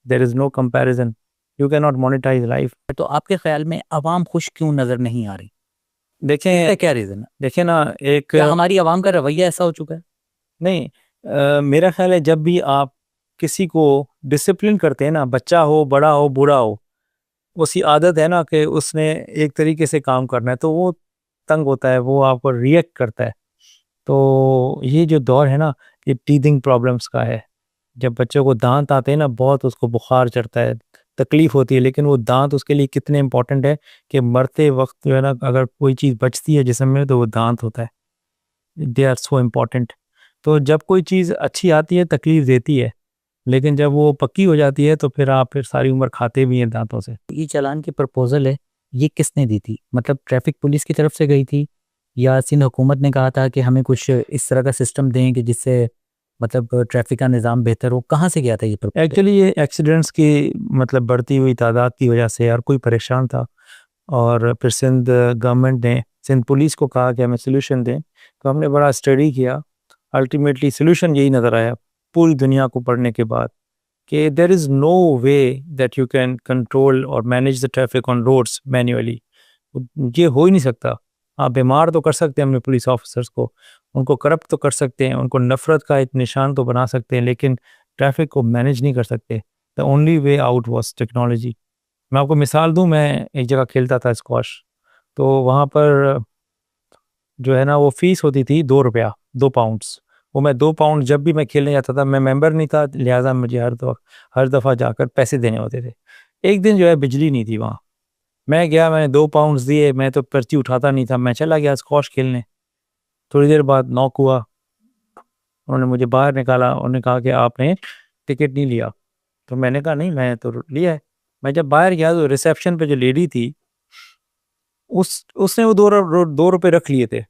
Speaker 2: there is no comparison, you can not monetise life.
Speaker 1: तो आपके ख्याल में आवाम खुश क्यों नजर नहीं आ रही?
Speaker 2: देखें
Speaker 1: क्या रीजन है?
Speaker 2: देखें ना, एक
Speaker 1: क्या हमारी आवाम का रवैया ऐसा हो चुका है?
Speaker 2: नहीं, मेरा ख्याल है जब भी आप किसी को डिसिप्लिन करते हैं ना, बच्चा हो, बड़ा हो, बूढ़ा हो, उसकी आदत है ना कि उसने एक तरीके से काम करना है, तो वो तंग होता है, वो आपको रिएक्ट करता है। तो ये जो दौर है ना, ये टीथिंग प्रॉब्लम्स का है। जब बच्चों को दांत आते हैं ना, बहुत उसको बुखार चढ़ता है, तकलीफ होती है, लेकिन वो दांत उसके लिए कितने इंपॉर्टेंट है कि मरते वक्त जो है ना, अगर कोई चीज़ बचती है जिस्म में, तो वो दांत होता है। They are so important. तो जब कोई चीज़ अच्छी आती है, तकलीफ देती है, लेकिन जब वो पक्की हो जाती है तो फिर आप फिर सारी उम्र खाते भी हैं दांतों से।
Speaker 1: ये चालान की प्रपोजल है, ये किसने दी थी? मतलब ट्रैफिक पुलिस की तरफ से गई थी, या सिंध हुकूमत ने कहा था कि हमें कुछ इस तरह का सिस्टम दें कि जिससे मतलब ट्रैफिक का निज़ाम बेहतर हो? कहाँ से गया था ये प्रपोजल?
Speaker 2: एक्चुअली ये एक्सीडेंट्स की मतलब बढ़ती हुई तादाद की वजह से हर कोई परेशान था, और फिर सिंध गवर्नमेंट ने सिंध पुलिस को कहा कि हमें सोल्यूशन दें। तो हमने बड़ा स्टडी किया, अल्टीमेटली सोल्यूशन यही नज़र आया पूरी दुनिया को पढ़ने के बाद, कि there is no way that you can control और manage the traffic on roads manually. ये हो ही नहीं सकता। आप बीमार तो कर सकते हैं अपने पुलिस ऑफिसर्स को, उनको करप्ट तो कर सकते हैं, उनको नफ़रत का एक निशान तो बना सकते हैं, लेकिन ट्रैफिक को मैनेज नहीं कर सकते। The only way out was technology. मैं आपको मिसाल दूँ, मैं एक जगह खेलता था स्क्वॉश, तो वहाँ पर जो है ना वो फ़ीस होती थी ₹2, 2 पाउंड्स। वो मैं 2 पाउंड जब भी मैं खेलने जाता था, मैं मेंबर नहीं था, लिहाज़ा मुझे हर दफ़ा जाकर पैसे देने होते थे। एक दिन जो है बिजली नहीं थी वहाँ, मैं गया, मैंने 2 पाउंड्स दिए, मैं तो पर्ची उठाता नहीं था, मैं चला गया स्क्वॉश खेलने। थोड़ी देर बाद नॉक हुआ, उन्होंने मुझे बाहर निकाला, उन्होंने कहा कि आपने टिकट नहीं लिया। तो मैंने कहा नहीं, मैं तो लिया है। मैं जब बाहर गया तो रिसेप्शन पे जो लेडी थी, उसने वो ₹2 रख लिए थे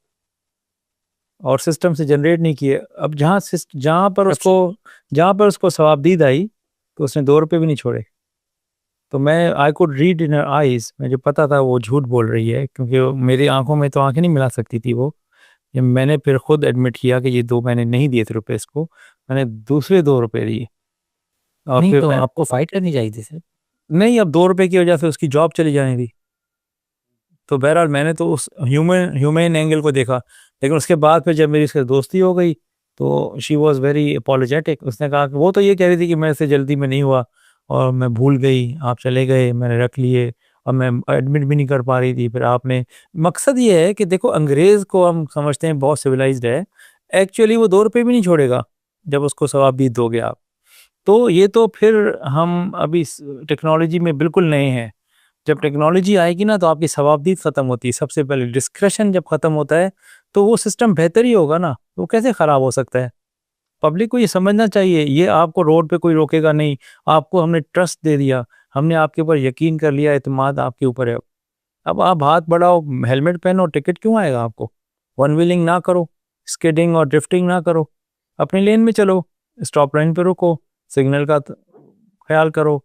Speaker 2: और सिस्टम से जनरेट नहीं किए। अब जहाँ पर उसको सवाबदीद आई, तो उसने ₹2 भी नहीं छोड़े। तो मैं I could read in her eyes, मुझे पता था वो झूठ बोल रही है, क्योंकि मेरी आँखों में तो आँखें नहीं मिला सकती थी वो। ये मैंने फिर खुद एडमिट किया कि ये 2 मैंने नहीं दिए थे रुपए इसको, मैंने दूसरे ₹2 दिए। और
Speaker 1: नहीं
Speaker 2: फिर
Speaker 1: तो
Speaker 2: मैं
Speaker 1: आपको फाइट करनी चाहिए थी सर।
Speaker 2: नहीं, अब ₹2 की वजह से उसकी जॉब चली जानी थी। तो बहरहाल मैंने तो उस ह्यूमेन एंगल को देखा, लेकिन उसके बाद फिर जब मेरी उससे दोस्ती हो गई, तो शी वाज़ वेरी अपोलोजेटिक। उसने कहा कि वो तो ये कह रही थी कि मेरे से जल्दी में नहीं हुआ और मैं भूल गई, आप चले गए, मैंने रख लिए और मैं एडमिट भी नहीं कर पा रही थी। फिर आपने, मकसद ये है कि देखो, अंग्रेज़ को हम समझते हैं बहुत सिविलाइज्ड है, एक्चुअली वो ₹2 भी नहीं छोड़ेगा जब उसको सवाब दोगे आप। तो ये तो फिर हम अभी टेक्नोलॉजी में बिल्कुल नए हैं। जब टेक्नोलॉजी आएगी ना, तो आपकी सवाबदीद ख़त्म होती है। सबसे पहले डिस्क्रेशन जब ख़त्म होता है, तो वो सिस्टम बेहतर ही होगा ना, वो कैसे ख़राब हो सकता है? पब्लिक को ये समझना चाहिए, ये आपको रोड पे कोई रोकेगा नहीं, आपको हमने ट्रस्ट दे दिया, हमने आपके ऊपर यकीन कर लिया, एतमाद आपके ऊपर है। अब आप हाथ बढ़ाओ, हेलमेट पहनो, टिकट क्यों आएगा आपको? वन व्हीलिंग ना करो, स्किडिंग और ड्रिफ्टिंग ना करो, अपनी लेन में चलो, स्टॉप लाइन पे रुको, सिग्नल का ख्याल करो,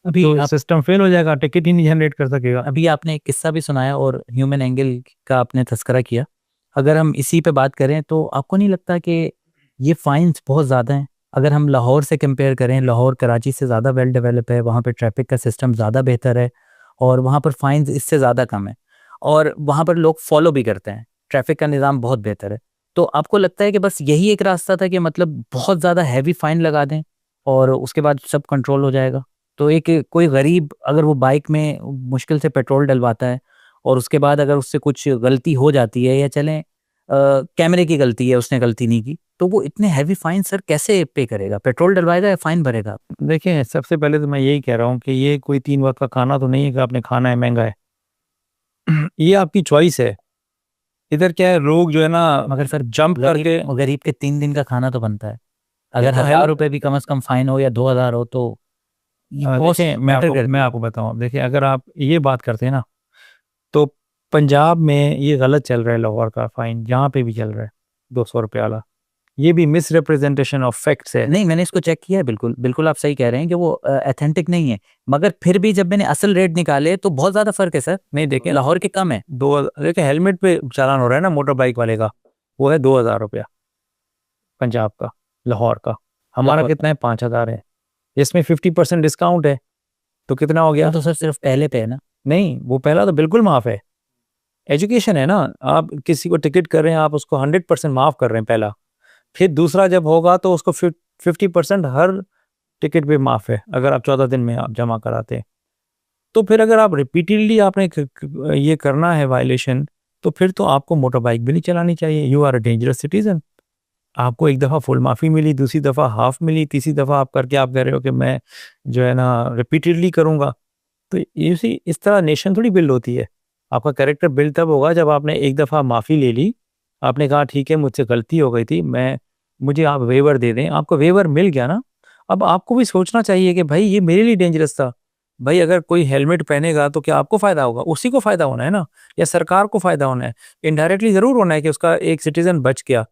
Speaker 1: अभी
Speaker 2: तो
Speaker 1: आप
Speaker 2: सिस्टम फेल हो जाएगा, टिकट ही नहीं जनरेट कर सकेगा।
Speaker 1: अभी आपने एक किस्सा भी सुनाया और ह्यूमन एंगल का आपने तज़किरा किया। अगर हम इसी पे बात करें, तो आपको नहीं लगता कि ये फाइन्स बहुत ज़्यादा हैं? अगर हम लाहौर से कंपेयर करें, लाहौर कराची से ज़्यादा वेल डेवलप है, वहाँ पे ट्रैफिक का सिस्टम ज़्यादा बेहतर है और वहाँ पर फाइन्स इससे ज़्यादा कम है और वहाँ पर लोग फॉलो भी करते हैं, ट्रैफिक का निज़ाम बहुत बेहतर है। तो आपको लगता है कि बस यही एक रास्ता था कि मतलब बहुत ज़्यादा हैवी फाइन लगा दें और उसके बाद सब कंट्रोल हो जाएगा? तो एक कोई गरीब अगर वो बाइक में मुश्किल से पेट्रोल डलवाता है और उसके बाद अगर उससे कुछ गलती हो जाती है, या चलें कैमरे की गलती है, उसने गलती नहीं की, तो वो इतने हैवी फाइन सर कैसे पे करेगा? पेट्रोल डलवाएगा या फाइन भरेगा?
Speaker 2: देखिए, सबसे पहले तो मैं यही कह रहा हूँ कि ये कोई 3 वक़्त का खाना तो नहीं है कि आपने खाना है, महँगा है। ये आपकी चॉइस है इधर क्या है, लोग जो है ना
Speaker 1: मगर सर
Speaker 2: जंप करके,
Speaker 1: गरीब के 3 दिन का खाना तो बनता है। अगर
Speaker 2: तो
Speaker 1: 1,000 रुपए भी कम से कम फाइन हो या 2,000 हो तो ये कॉस्ट
Speaker 2: देखिए
Speaker 1: मैटर करती
Speaker 2: मैं
Speaker 1: है।
Speaker 2: आपको बताऊं, देखिए अगर आप ये बात करते हैं ना, तो पंजाब में ये गलत चल रहा है, लाहौर का फाइन जहाँ पे भी चल रहा है 200 रुपये वाला, ये भी मिस रिप्रेजेंटेशन ऑफ फैक्ट्स है।
Speaker 1: नहीं, मैंने इसको चेक किया है, बिल्कुल बिल्कुल आप सही कह रहे हैं कि वो ऑथेंटिक नहीं है। मगर फिर भी जब मैंने असल रेट निकाले तो बहुत ज्यादा फर्क है सर,
Speaker 2: नहीं देखें,
Speaker 1: लाहौर के कम है।
Speaker 2: देखिए हेलमेट पे चालान हो रहा है ना मोटर बाइक वाले का, वो है 2,000 रुपया पंजाब का, लाहौर का। हमारा
Speaker 1: लाहौर
Speaker 2: कितना है, 5,000 है। इसमें 50% डिस्काउंट है, तो कितना हो
Speaker 1: वो
Speaker 2: गया?
Speaker 1: तो सर सिर्फ पहले पे है ना।
Speaker 2: नहीं, वो पहला तो बिल्कुल माफ है। एजुकेशन है ना, आप किसी को टिकट कर रहे हैं, आप उसको 100% माफ कर रहे हैं पहला। फिर दूसरा जब होगा तो उसको 50% हर टिकट पे माफ है, अगर आप 14 दिन में आप जमा कराते हैं। तो फिर अगर आप रिपीटेडली आपने ये करना है वायलेशन, तो फिर तो आपको मोटर बाइक भी नहीं चलानी चाहिए। You are a dangerous citizen. आपको एक दफ़ा फुल माफ़ी मिली, दूसरी दफ़ा हाफ मिली, तीसरी दफ़ा आप करके आप कह रहे हो कि मैं जो है ना रिपीटेडली करूँगा। तो ये सी इस तरह नेशन थोड़ी बिल्ड होती है। आपका कैरेक्टर बिल्ड तब होगा जब आपने एक दफ़ा माफ़ी ले ली, आपने कहा ठीक है मुझसे गलती हो गई थी, मुझे आप वेवर दे दें, आपको वेवर मिल गया ना। अब आपको भी सोचना चाहिए कि भाई ये मेरे लिए डेंजरस था। भाई अगर कोई हेलमेट पहनेगा तो क्या आपको फ़ायदा होगा? उसी को फ़ायदा होना है ना, या सरकार को फ़ायदा होना है। इनडायरेक्टली ज़रूर होना है कि उसका एक सिटीज़न बच गया।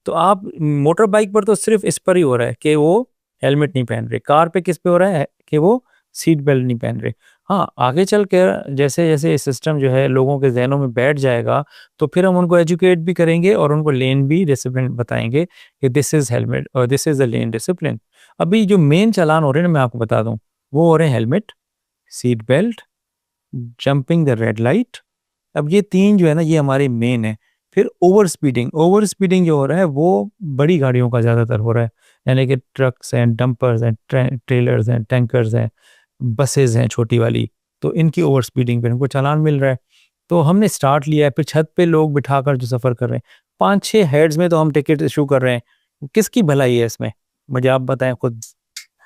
Speaker 2: तो आप मोटर बाइक पर तो सिर्फ इस पर ही हो रहा है कि वो हेलमेट नहीं पहन रहे, कार पे किस पे हो रहा है कि वो सीट बेल्ट नहीं पहन रहे। हाँ, आगे चल कर जैसे जैसे सिस्टम जो है लोगों के जहनों में बैठ जाएगा, तो फिर हम उनको एजुकेट भी करेंगे और उनको लेन भी डिसिप्लिन बताएंगे कि दिस इज हेलमेट और this is the lane discipline. अभी जो मेन चालान हो रहे हैं ना, मैं आपको बता दूं, वो हो रहे हैं helmet, seat belt, jumping the red light. अब ये तीन जो है ना, ये हमारे मेन है। फिर ओवर स्पीडिंग जो हो रहा है वो बड़ी गाड़ियों का ज़्यादातर हो रहा है, यानी कि ट्रक्स हैं, डंपर्स हैं, ट्रेलर्स हैं, टैंकर्स हैं, बसेज हैं छोटी वाली। तो इनकी ओवर स्पीडिंग पे इनको चालान मिल रहा है। तो हमने स्टार्ट लिया है, फिर छत पे लोग बिठाकर जो सफ़र कर रहे हैं, 5-6 हेड्स में तो हम टिकट इशू कर रहे हैं। किसकी भलाई है इसमें? मुझे आप बताएं खुद।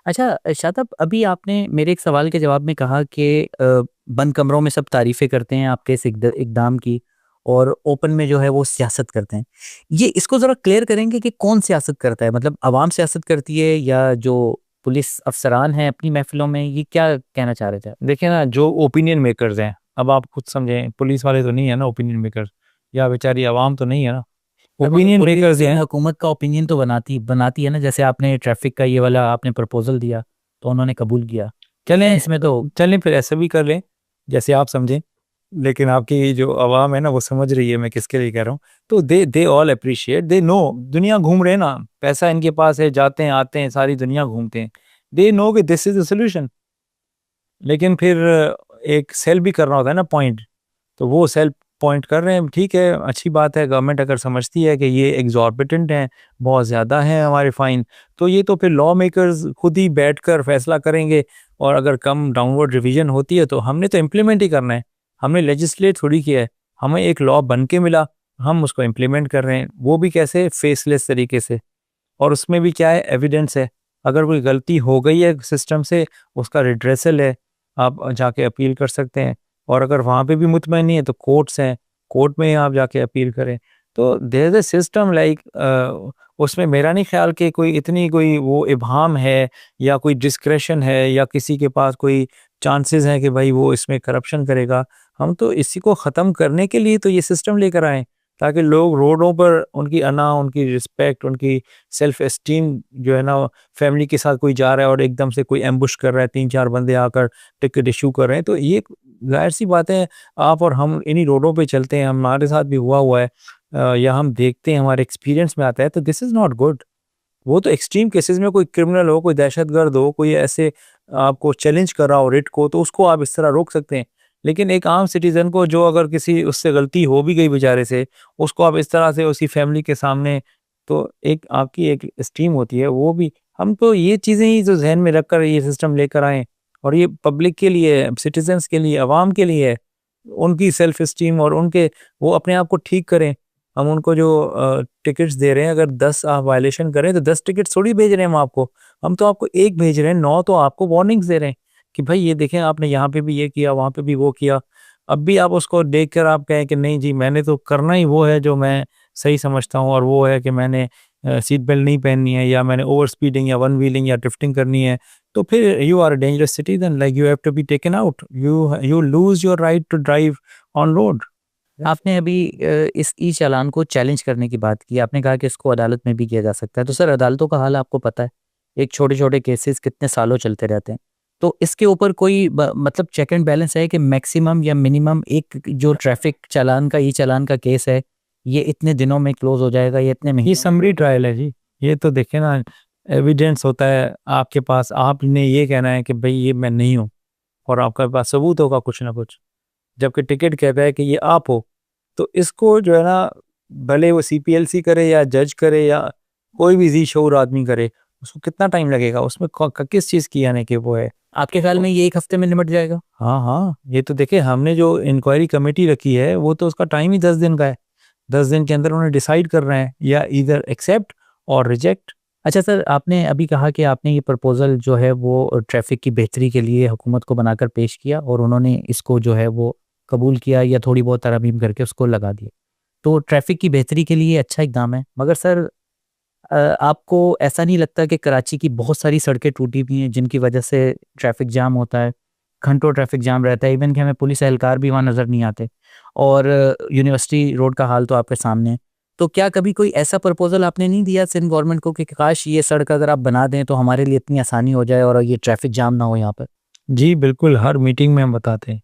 Speaker 1: अच्छा शादाब, अभी आपने मेरे एक सवाल के जवाब में कहा कि बंद कमरों में सब तारीफें करते हैं आपके इस इकदाम की, और ओपन में जो है वो सियासत करते हैं। ये इसको ज़रा क्लियर करेंगे कि कौन सियासत करता है, मतलब आवाम सियासत करती है या जो पुलिस अफसरान हैं अपनी महफिलों में, ये क्या कहना चाह रहे थे आप?
Speaker 2: देखिए ना, जो ओपिनियन मेकर्स हैं, अब आप खुद समझें, पुलिस वाले तो नहीं है ना ओपिनियन मेकर्स, या बेचारी आवाम तो नहीं है ना ओपिनियन मेकर्स हैं।
Speaker 1: हुकूमत का ओपिनियन तो बनाती बनाती है ना, जैसे आपने ट्रैफिक का ये वाला आपने प्रपोजल दिया तो उन्होंने कबूल किया।
Speaker 2: चलें,
Speaker 1: इसमें तो
Speaker 2: चलें फिर ऐसा भी कर लें जैसे आप समझें। लेकिन आपकी जो आवाम है ना, वो समझ रही है मैं किसके लिए कह रहा हूँ। तो they all appreciate, they know, दुनिया घूम रहे हैं ना, पैसा इनके पास है, जाते हैं आते हैं, सारी दुनिया घूमते हैं। दे नो कि दिस इज द सोल्यूशन। लेकिन फिर एक सेल भी करना होता है ना पॉइंट, तो वो सेल पॉइंट कर रहे हैं, ठीक है, अच्छी बात है। गवर्नमेंट अगर समझती है कि ये एग्जॉर्बिटेंट हैं, बहुत ज़्यादा हैं हमारे फाइन, तो ये तो फिर लॉ मेकर्स खुद ही बैठकर फैसला करेंगे। और अगर कम डाउनवर्ड रिवीजन होती है तो हमने तो इम्प्लीमेंट ही करना है। हमने लेजिस्लेट थोड़ी किया है, हमें एक लॉ बन के मिला, हम उसको इम्प्लीमेंट कर रहे हैं, वो भी कैसे, फेसलेस तरीके से। और उसमें भी क्या है, एविडेंस है। अगर कोई गलती हो गई है सिस्टम से, उसका रिड्रेसल है, आप जाके अपील कर सकते हैं। और अगर वहाँ पे भी मुतमईन नहीं है तो कोर्ट्स हैं, कोर्ट में आप जाके अपील करें। तो there is a system like, उसमें मेरा नहीं ख्याल कि कोई इतनी कोई वो इबाम है या कोई डिस्क्रेशन है या किसी के पास कोई चांसेस हैं कि भाई वो इसमें करप्शन करेगा। हम तो इसी को ख़त्म करने के लिए तो ये सिस्टम लेकर आए, ताकि लोग रोडों पर उनकी अना, उनकी रिस्पेक्ट, उनकी सेल्फ एस्टीम जो है ना, फैमिली के साथ कोई जा रहा है और एकदम से कोई एम्बुश कर रहा है, 3-4 बंदे आकर टिकट इशू कर रहे हैं, तो ये जाहिर सी बात है। आप और हम इन्हीं रोडों पे चलते हैं, हमारे साथ भी हुआ है, या हम देखते हैं, हमारे एक्सपीरियंस में आता है, तो दिस इज़ नॉट गुड। वो तो एक्सट्रीम केसेस में कोई क्रिमिनल हो, कोई दहशतगर्द हो, कोई ऐसे आपको चैलेंज कर रहा हो रिट को, तो उसको आप इस तरह रोक सकते हैं। लेकिन एक आम सिटीजन को, जो अगर किसी उससे गलती हो भी गई बेचारे से, उसको आप इस तरह से उसकी फैमिली के सामने, तो एक आपकी एक स्टीम होती है वो भी। हम तो ये चीज़ें ही जो जहन में रखकर ये सिस्टम लेकर आए, और ये पब्लिक के लिए, सिटीजन्स के लिए, अवाम के लिए है, उनकी सेल्फ स्टीम और उनके, वो अपने आप को ठीक करें। हम उनको जो टिकट्स दे रहे हैं, अगर 10 आप वायलेशन करें तो 10 टिकट थोड़ी भेज रहे हैं हम आपको। हम तो आपको एक भेज रहे हैं, 9 तो आपको वार्निंग्स दे रहे हैं कि भाई ये देखें, आपने यहाँ पे भी ये किया, वहाँ पे भी वो किया। अब भी आप उसको देखकर आप कहें कि नहीं जी मैंने तो करना ही वो है जो मैं सही समझता हूँ, और वो है कि मैंने सीट बेल्ट नहीं पहननी है, या मैंने ओवर स्पीडिंग या वन व्हीलिंग या ड्रिफ्टिंग करनी है, तो फिर you are a dangerous citizen, like you have to be taken out, you lose your right to drive on road.
Speaker 1: आपने अभी इस ई चालान को चैलेंज करने की बात की, आपने कहा कि इसको अदालत में भी किया जा सकता है। तो सर अदालतों का हाल आपको पता है, एक छोटे छोटे केसेस कितने सालों चलते रहते हैं। तो इसके ऊपर कोई मतलब चेक एंड बैलेंस है कि मैक्सिमम या मिनिमम एक जो ट्रैफिक चालान का ई चालान का केस है ये इतने दिनों में क्लोज हो जाएगा, ये इतने
Speaker 2: ये
Speaker 1: महीने
Speaker 2: समरी ट्रायल है जी, ये तो देखे ना, एविडेंस होता है आपके पास, आपने ये कहना है कि भाई ये मैं नहीं हूँ, और आपके पास सबूत होगा कुछ ना कुछ, जबकि टिकट कहता है कि ये आप हो। तो इसको जो है ना, भले वो सीपीएलसी करे या जज करे या कोई भी जी शऊर आदमी करे, उसको कितना टाइम लगेगा, उसमें किस चीज़ की यानी कि वो है।
Speaker 1: आपके ख्याल में ये एक हफ्ते में निपट जाएगा?
Speaker 2: हाँ हाँ, ये तो देखिए हमने जो इंक्वायरी कमेटी रखी है वो तो उसका टाइम ही 10 दिन का है, 10 दिन के अंदर उन्हें डिसाइड कर रहे हैं या इधर एक्सेप्ट और रिजेक्ट।
Speaker 1: अच्छा सर, आपने अभी कहा कि आपने ये प्रपोजल जो है वो ट्रैफिक की बेहतरी के लिए हुकूमत को बनाकर पेश किया और उन्होंने इसको जो है वो कबूल किया या थोड़ी बहुत तरमीम करके उसको लगा दिया। तो ट्रैफिक की बेहतरी के लिए अच्छा इकदाम है, मगर सर आपको ऐसा नहीं लगता कि कराची की बहुत सारी सड़कें टूटी हुई हैं जिनकी वजह से ट्रैफिक जाम होता है, घंटों ट्रैफिक जाम रहता है, इवन कि हमें पुलिस एहलकार भी वहाँ नज़र नहीं आते, और यूनिवर्सिटी रोड का हाल तो आपके सामने है। तो क्या कभी कोई ऐसा प्रपोजल आपने नहीं दिया सिंध गवर्नमेंट को कि काश ये सड़क अगर आप बना दें तो हमारे लिए इतनी आसानी हो जाए और ये ट्रैफिक जाम ना हो यहाँ पर?
Speaker 2: जी बिल्कुल, हर मीटिंग में हम बताते हैं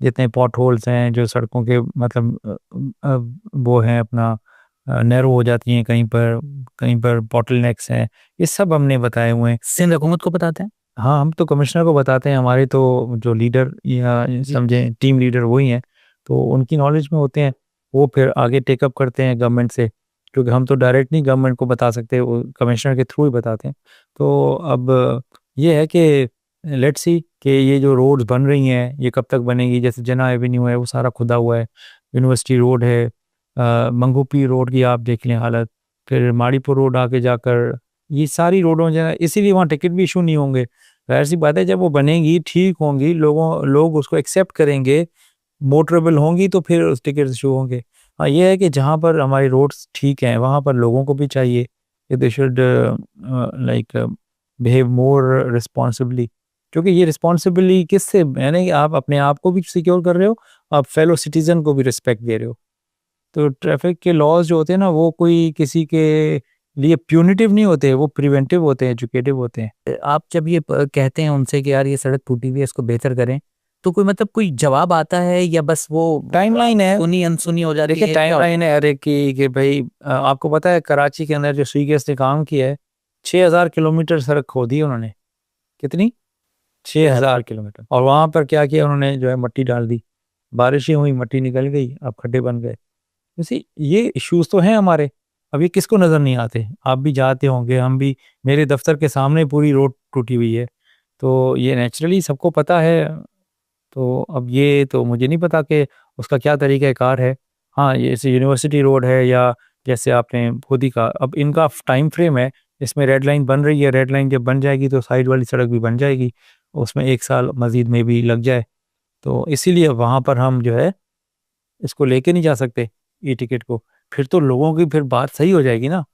Speaker 2: जितने पॉट होल्स हैं जो सड़कों के मतलब वो हैं अपना नैरो हो जाती हैं, कहीं पर बॉटल नेक्स हैं, ये सब हमने बताए हुए हैं।
Speaker 1: सिंध हुकूमत को बताते हैं?
Speaker 2: हाँ, हम तो कमिश्नर को बताते हैं, हमारे तो जो लीडर या समझें टीम लीडर वही हैं, तो उनकी नॉलेज में होते हैं, वो फिर आगे टेकअप करते हैं गवर्नमेंट से, क्योंकि हम तो डायरेक्ट नहीं गवर्नमेंट को बता सकते, वो कमिश्नर के थ्रू ही बताते हैं। तो अब ये है कि लेट्स सी कि ये जो रोड्स बन रही हैं ये कब तक बनेगी, जैसे जना एवेन्यू है वो सारा खुदा हुआ है, यूनिवर्सिटी रोड है, मंगोपी रोड की आप देख लें हालत, फिर माड़ीपुर रोड आके जाकर, ये सारी रोडों जो है इसीलिए वहाँ टिकट भी इशू नहीं होंगे। ज़ाहिर सी बात है जब वो बनेगी ठीक होंगी, लोग उसको एक्सेप्ट करेंगे, मोटरेबल होंगी, तो फिर उस टिकट इशू होंगे। हाँ, ये है कि जहाँ पर हमारी रोड्स ठीक हैं वहाँ पर लोगों को भी चाहिए कि they should like behave more responsibly, क्योंकि ये रिस्पॉन्सिबिलिटी किससे, यानी कि आप अपने आप को भी सिक्योर कर रहे हो, आप फेलो सिटीजन को भी रिस्पेक्ट दे रहे हो। तो ट्रैफिक के लॉज जो होते हैं ना वो कोई किसी के लिए प्यूनिटिव नहीं होते, वो प्रिवेंटिव होते हैं, एजुकेटिव होते हैं।
Speaker 1: आप जब ये कहते हैं उनसे कि यार ये सड़क टूटी हुई है इसको बेहतर करें, तो कोई मतलब कोई जवाब आता है या बस वो
Speaker 2: टाइमलाइन है,
Speaker 1: सुनी अनसुनी हो जाती
Speaker 2: देखिए
Speaker 1: है?
Speaker 2: टाइमलाइन है हर एक की कि भाई आपको पता है कराची के अंदर जो स्वीगेस ने काम किया है, 6000 किलोमीटर सड़क खोदी है उन्होंने। कितनी? 6000 किलोमीटर। और वहाँ पर क्या किया उन्होंने, जो है मट्टी डाल दी, बारिशें हुई मट्टी निकल गई, अब खड्डे बन गए। जैसे ये इश्यूज तो हैं हमारे, अब ये किसको नज़र नहीं आते, आप भी जाते होंगे, हम भी, मेरे दफ्तर के सामने पूरी रोड टूटी हुई है, तो ये नेचुरली सबको पता है। तो अब ये तो मुझे नहीं पता कि उसका क्या तरीक़ाकार है। हाँ, ये जैसे यूनिवर्सिटी रोड है या जैसे आपने खुद ही कहा, अब इनका टाइम फ्रेम है, इसमें रेड लाइन बन रही है, रेड लाइन जब बन जाएगी तो साइड वाली सड़क भी बन जाएगी, उसमें 1 साल मज़ीद में भी लग जाए, तो इसीलिए वहाँ पर हम जो है इसको लेके नहीं जा सकते ई टिकट को, फिर तो लोगों की फिर बात सही हो जाएगी ना।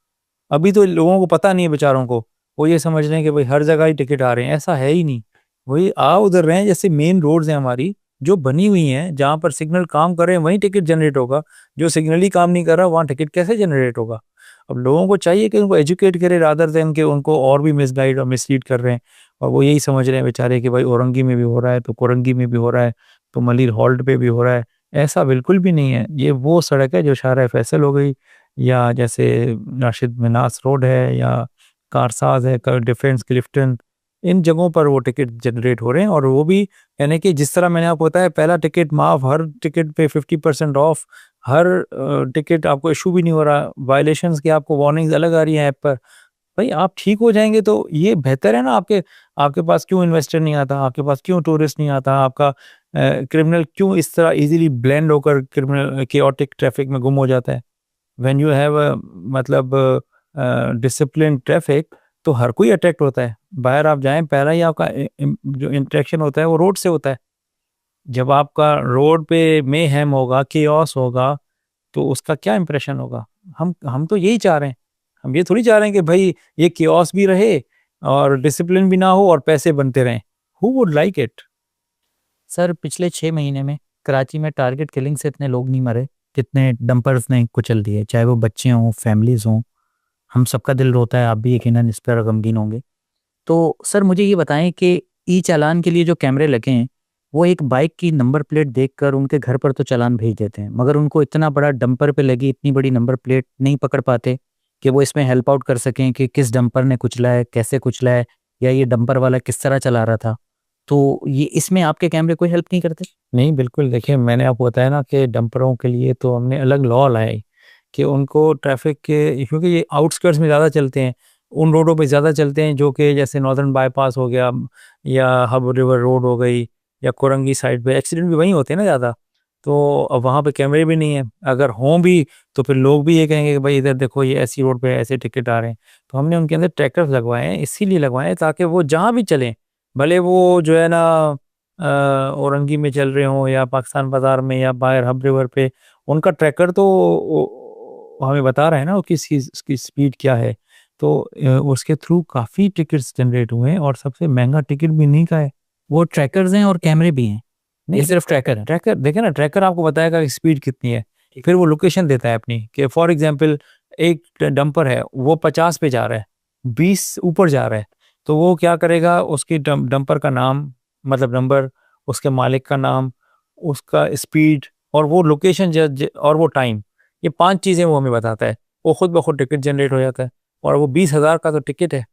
Speaker 2: अभी तो लोगों को पता नहीं है बेचारों को, वो ये समझ रहे हैं कि भाई हर जगह ही टिकट आ रहे हैं, ऐसा है ही नहीं। वही आ उधर रहे हैं, जैसे मेन रोड्स हैं हमारी जो बनी हुई हैं, जहाँ पर सिग्नल काम कर रहे हैं वहीं टिकट जनरेट होगा, जो सिग्नल ही काम नहीं कर रहा वहाँ टिकट कैसे जनरेट होगा। अब लोगों को चाहिए कि उनको एजुकेट करे रादर देन कि उनको और भी मिसगाइड और मिसलीड कर रहे हैं, और वो यही समझ रहे हैं बेचारे कि भाई औरंगी में भी हो रहा है तो कोरंगी में भी हो रहा है तो मलिर हॉल्ट पे भी हो रहा है। ऐसा बिल्कुल भी नहीं है, ये वो सड़क है जो शाहरा फैसल हो गई, या जैसे राशिद मिनास रोड है, या कारसाज है, डिफेंस क्लिफ्टन, इन जगहों पर वो टिकट जनरेट हो रहे हैं, और वो भी यानी कि जिस तरह मैंने आपको बताया, पहला टिकट माफ, हर टिकट पे 50% ऑफ, हर टिकट आपको इशू भी नहीं हो रहा, वायलेशंस की आपको वार्निंग्स अलग आ रही हैं ऐप पर। भाई आप ठीक हो जाएंगे तो ये बेहतर है ना, आपके आपके पास क्यों इन्वेस्टर नहीं आता, आपके पास क्यों टूरिस्ट नहीं आता, आपका क्रिमिनल क्यों इस तरह इजीली ब्लेंड होकर क्रिमिनल केओटिक ट्रैफिक में गुम हो जाता है। व्हेन यू हैव मतलब डिसिप्लिन ट्रैफिक तो हर कोई अट्रैक्ट होता है, बाहर आप जाएं पहला ही आपका जो इंटरेक्शन होता है वो रोड से होता है, जब आपका रोड पे मेहम होगा, केओस होगा, तो उसका क्या इंप्रेशन होगा? हम तो यही चाह रहे हैं। हम ये थोड़ी चाह रहे हैं कि भाई ये केओस भी रहे और डिसिप्लिन भी ना हो और पैसे बनते रहें। Who would like it?
Speaker 1: Sir पिछले 6 महीने में कराची में टारगेट किलिंग से इतने लोग नहीं मरे जितने डंपर्स ने कुचल दिए, चाहे वो बच्चे हों, फैमिलीज हों। हम सबका दिल रोता है, आप भी यकीनन इस पर गमगीन होंगे। तो सर मुझे ये बताएं कि ई चालान के लिए जो कैमरे लगे हैं वो एक बाइक की नंबर प्लेट देखकर उनके घर पर तो चालान भेज देते हैं, मगर उनको इतना बड़ा डंपर पे लगी इतनी बड़ी नंबर प्लेट नहीं पकड़ पाते कि वो इसमें हेल्प आउट कर सकें कि किस डंपर ने कुचला है, कैसे कुचला है, या ये डंपर वाला किस तरह चला रहा था। तो ये इसमें आपके कैमरे कोई हेल्प नहीं करते?
Speaker 2: नहीं, बिल्कुल। देखिए, मैंने आपको बताया ना कि डंपरों के लिए तो हमने अलग लॉ लाए कि उनको ट्रैफिक के, क्योंकि ये आउटस्कर्ट्स में ज़्यादा चलते हैं, उन रोडों पे ज़्यादा चलते हैं जो कि जैसे नॉर्दर्न बाईपास हो गया या हब रिवर रोड हो गई या कोरंगी साइड पे एक्सीडेंट भी वहीं होते हैं ना ज़्यादा। तो अब वहाँ पे कैमरे भी नहीं है, अगर हों भी तो फिर लोग भी ये कहेंगे कि भाई इधर देखो ये ऐसी रोड पे ऐसे टिकट आ रहे हैं। तो हमने उनके अंदर ट्रैकर्स लगवाए हैं, इसीलिए लगवाए हैं ताकि वो जहाँ भी चलें, भले वो जो है ना औरंगी में चल रहे हों या पाकिस्तान बाज़ार में या बाहर हब रिवर पे, उनका ट्रैकर तो हमें बता रहा है ना वो किस चीज़ उसकी स्पीड क्या है। तो उसके थ्रू काफ़ी टिकट्स जनरेट हुए हैं और सबसे महंगा टिकट भी इन्हीं का है।
Speaker 1: वो ट्रैकर्स हैं और कैमरे भी हैं?
Speaker 2: नहीं,
Speaker 1: ये सिर्फ ट्रैकर है?
Speaker 2: ट्रैकर देखे ना, ट्रैकर आपको बताएगा कि स्पीड कितनी है, फिर वो लोकेशन देता है अपनी कि फॉर एग्जांपल एक डंपर है वो 50 पे जा रहा है, 20 ऊपर जा रहा है, तो वो क्या करेगा, उसकी डंपर का नाम, मतलब नंबर, उसके मालिक का नाम, उसका स्पीड और वो लोकेशन और वो टाइम, ये 5 चीज़ें वो हमें बताता है। वो खुद ब खुद टिकट जनरेट हो जाता है और वो 20,000 का तो टिकट है।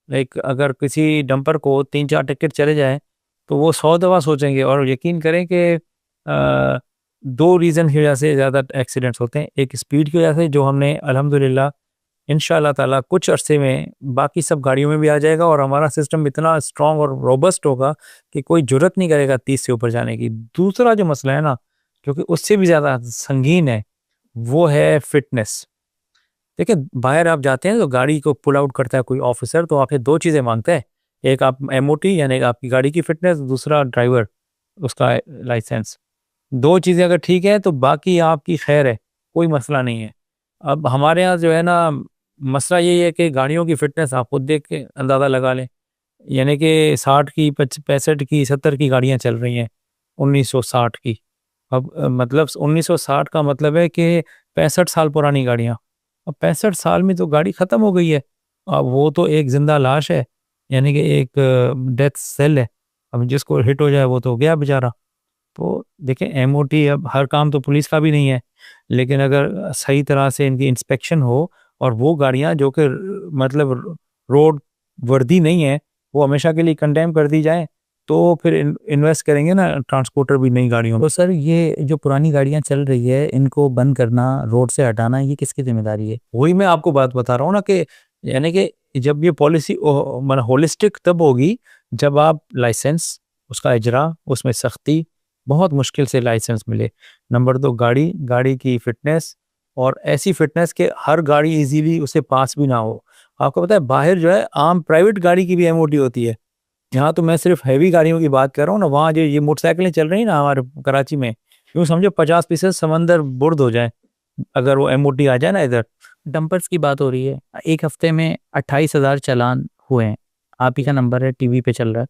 Speaker 2: लाइक अगर किसी डंपर को 3-4 टिकट चले जाए तो वो 100 दफ़ा सोचेंगे। और यकीन करें कि 2 रीज़न की वजह से ज़्यादा एक्सीडेंट्स होते हैं। एक स्पीड की वजह से, जो हमने अल्हम्दुलिल्लाह इंशाअल्लाह ताला कुछ अरसे में बाकी सब गाड़ियों में भी आ जाएगा और हमारा सिस्टम इतना स्ट्रॉन्ग और रोबस्ट होगा कि कोई जुर्रत नहीं करेगा 30 से ऊपर जाने की। दूसरा जो मसला है ना, जो कि उससे भी ज़्यादा संगीन है, वो है फिटनेस। देखिए, बाहर आप जाते हैं तो गाड़ी को पुल आउट करता है कोई ऑफिसर, तो आपसे 2 चीज़ें माँगता है। एक आप एमओटी यानी आपकी गाड़ी की फिटनेस, दूसरा ड्राइवर उसका लाइसेंस। 2 चीज़ें अगर ठीक है तो बाकी आपकी खैर है, कोई मसला नहीं है। अब हमारे यहाँ जो है ना, मसला यही है कि गाड़ियों की फिटनेस आप खुद देख के अंदाज़ा लगा लें। यानी कि 60 की 65 की 70 की गाड़ियाँ चल रही हैं, 1960 की। अब मतलब 1960 का मतलब है कि 65 साल पुरानी गाड़ियाँ। अब 65 साल में तो गाड़ी ख़त्म हो गई है। अब वो तो एक ज़िंदा लाश है, यानी कि एक डेथ सेल है। अब जिसको हिट हो जाए वो तो गया बेचारा। तो देखें, एमओटी अब हर काम तो पुलिस का भी नहीं है, लेकिन अगर सही तरह से इनकी इंस्पेक्शन हो और वो गाड़ियाँ जो कि मतलब रोड वर्दी नहीं है, वो हमेशा के लिए कंडेम कर दी जाए, तो फिर इन्वेस्ट करेंगे ना ट्रांसपोर्टर भी नई गाड़ियों में।
Speaker 1: तो सर ये जो पुरानी गाड़ियां चल रही है इनको बंद करना, रोड से हटाना, ये किसकी जिम्मेदारी है?
Speaker 2: वही मैं आपको बात बता रहा हूँ ना कि यानी कि जब ये पॉलिसी मतलब होलिस्टिक तब होगी जब आप लाइसेंस, उसका इजरा, उसमें सख्ती, बहुत मुश्किल से लाइसेंस मिले। नंबर 2, गाड़ी की फिटनेस, और ऐसी फिटनेस कि हर गाड़ी इजीली उसे पास भी ना हो। आपको पता है बाहर जो है आम प्राइवेट गाड़ी की भी एमओटी होती है। यहाँ तो मैं सिर्फ हैवी गाड़ियों की बात कर रहा हूँ ना, वहाँ जो ये मोटरसाइकिलें चल रही है ना हमारे कराची में, यूँ समझो 50% समंदर बुर्द हो जाए अगर वो एमओटी आ जाए ना इधर।
Speaker 1: डंपर्स की बात हो रही है, एक हफ्ते में 28,000 चालान हुए हैं। आप ही का नंबर है, टीवी पे चल रहा है।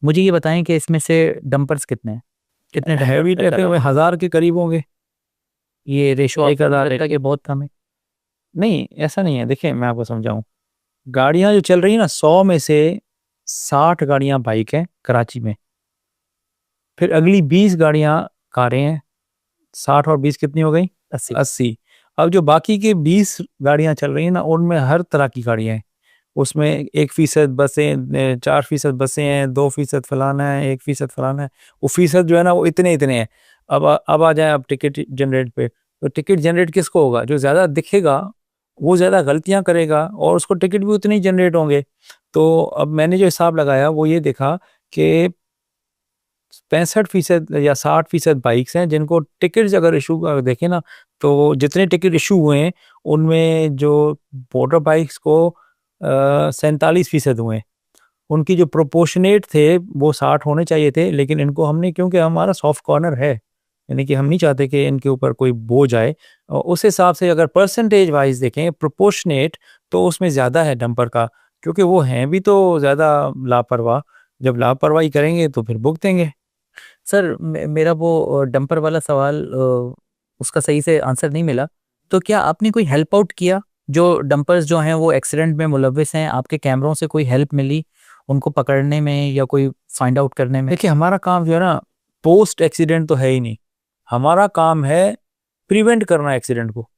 Speaker 1: मुझे ये बताएं कि इसमें से डंपर्स कितने हैं? कितने
Speaker 2: हैवी ट्रैफिक में 1000 के करीब होंगे।
Speaker 1: ये रेशो
Speaker 2: 1000
Speaker 1: आपका के बहुत कम है।
Speaker 2: नहीं, ऐसा नहीं है। देखिए, मैं आपको समझाऊं, गाड़ियां जो चल रही है ना, 100 में से 60 गाड़ियां बाइक हैं कराची में, फिर अगली 20 गाड़ियां कारें हैं। 60 और 20 कितनी हो गई?
Speaker 1: 80।
Speaker 2: 80। अब जो बाकी के 20 गाड़ियां चल रही हैं ना, उनमें हर तरह की गाड़ियां हैं। उसमें 1% बसें, 4% बसें हैं, 2% फलाना है, 1% फलाना है। वो फीसद जो है ना वो इतने इतने हैं। अब आ जाए आप टिकट जनरेट पे, तो टिकट जनरेट किसको होगा? जो ज़्यादा दिखेगा वो ज़्यादा गलतियां करेगा और उसको टिकट भी उतने ही जनरेट होंगे। तो अब मैंने जो हिसाब लगाया वो ये देखा कि 65% या 60% बाइक्स हैं जिनको टिकट अगर इशू देखें ना, तो जितने टिकट इशू हुए हैं उनमें जो मोटर बाइक्स को 47% हुए हैं उनकी जो प्रोपोर्शनेट थे वो 60 होने चाहिए थे, लेकिन इनको हमने, क्योंकि हमारा सॉफ्ट कॉर्नर है, यानी कि हम नहीं चाहते कि इनके ऊपर कोई बोझ आए, और उस हिसाब से अगर परसेंटेज वाइज देखें प्रोपोर्शनेट, तो उसमें ज़्यादा है डंपर का, क्योंकि वो हैं भी तो ज़्यादा लापरवाह। जब लापरवाही करेंगे तो फिर भुगतेंगे।
Speaker 1: सर मेरा वो डंपर वाला सवाल उसका सही से आंसर नहीं मिला। तो क्या आपने कोई हेल्प आउट किया? जो डंपर्स जो हैं वो एक्सीडेंट में मुलविस हैं, आपके कैमरों से कोई हेल्प मिली उनको पकड़ने में या कोई फाइंड आउट करने में?
Speaker 2: देखिए, हमारा काम जो है ना, पोस्ट एक्सीडेंट तो है ही नहीं। हमारा काम है प्रिवेंट करना एक्सीडेंट को।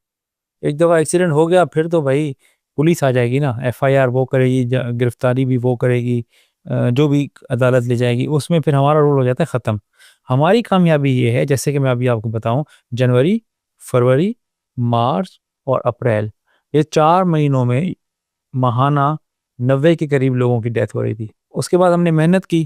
Speaker 2: एक दफ़ा एक्सीडेंट हो गया फिर तो भाई पुलिस आ जाएगी ना, एफआईआर वो करेगी, गिरफ्तारी भी वो करेगी, जो भी अदालत ले जाएगी, उसमें फिर हमारा रोल हो जाता है ख़त्म। हमारी कामयाबी ये है, जैसे कि मैं अभी आपको बताऊं, जनवरी, फरवरी, मार्च और अप्रैल, ये 4 महीनों में माहाना 90 के करीब लोगों की डेथ हो रही थी। उसके बाद हमने मेहनत की,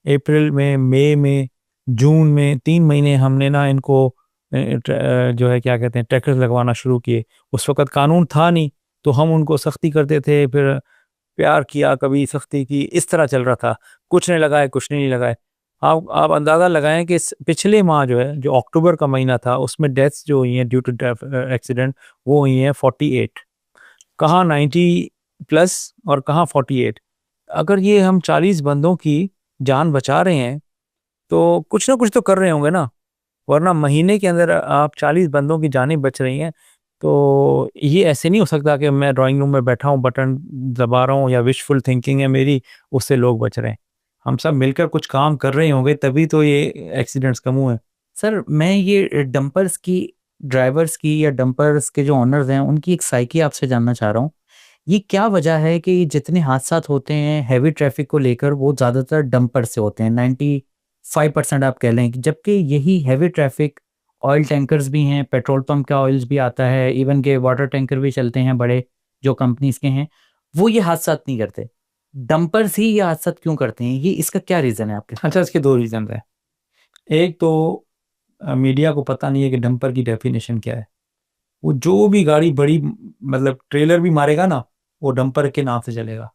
Speaker 2: अप्रैल में, मई में, जून में 3 महीने हमने ना इनको जो है क्या कहते हैं, ट्रैक्टर लगवाना शुरू किए। उस वक़्त कानून था नहीं, तो हम उनको सख्ती करते थे, फिर प्यार किया, कभी सख्ती की, इस तरह चल रहा था। कुछ ने लगाए, कुछ ने नहीं लगाए। आप अंदाज़ा लगाएं कि पिछले माह जो है, जो अक्टूबर का महीना था, उसमें डेथ्स जो हुई हैं ड्यू टू एक्सीडेंट, वो हुई हैं 48। कहाँ 90 प्लस और कहाँ 48। अगर ये हम 40 बंदों की जान बचा रहे हैं तो कुछ ना कुछ तो कर रहे होंगे ना, वरना महीने के अंदर आप 40 बंदों की जानें बच रही हैं, तो ये ऐसे नहीं हो सकता कि मैं ड्राइंग रूम में बैठा हूँ, बटन दबा रहा हूँ, या विशफुल थिंकिंग है मेरी, उससे लोग बच रहे हैं। हम सब मिलकर कुछ काम कर रहे होंगे, तभी तो ये एक्सीडेंट्स कम हुए हैं।
Speaker 1: सर मैं ये डंपर्स की ड्राइवर्स की या डंपर्स के जो ओनर्स हैं उनकी एक साइकी आपसे जानना चाह रहा हूँ। ये क्या वजह है कि जितने हादसा होते हैं हैवी ट्रैफिक को लेकर वो ज़्यादातर डंपर से होते हैं, 95% आप कह लें, जबकि यही हैवी ट्रैफिक ऑयल टैंकर्स भी हैं, पेट्रोल पंप का ऑयल्स भी आता है, इवन के वाटर टैंकर भी चलते हैं बड़े जो कंपनीज के हैं, वो ये हादसा नहीं करते। डंपर्स ही ये हादसा क्यों करते हैं? ये इसका क्या रीज़न है आपके?
Speaker 2: अच्छा, इसके 2 रीज़न है। एक तो मीडिया को पता नहीं है कि डंपर की डेफिनेशन क्या है। वो जो भी गाड़ी बड़ी, मतलब ट्रेलर भी मारेगा ना, वो डंपर के नाम से चलेगा।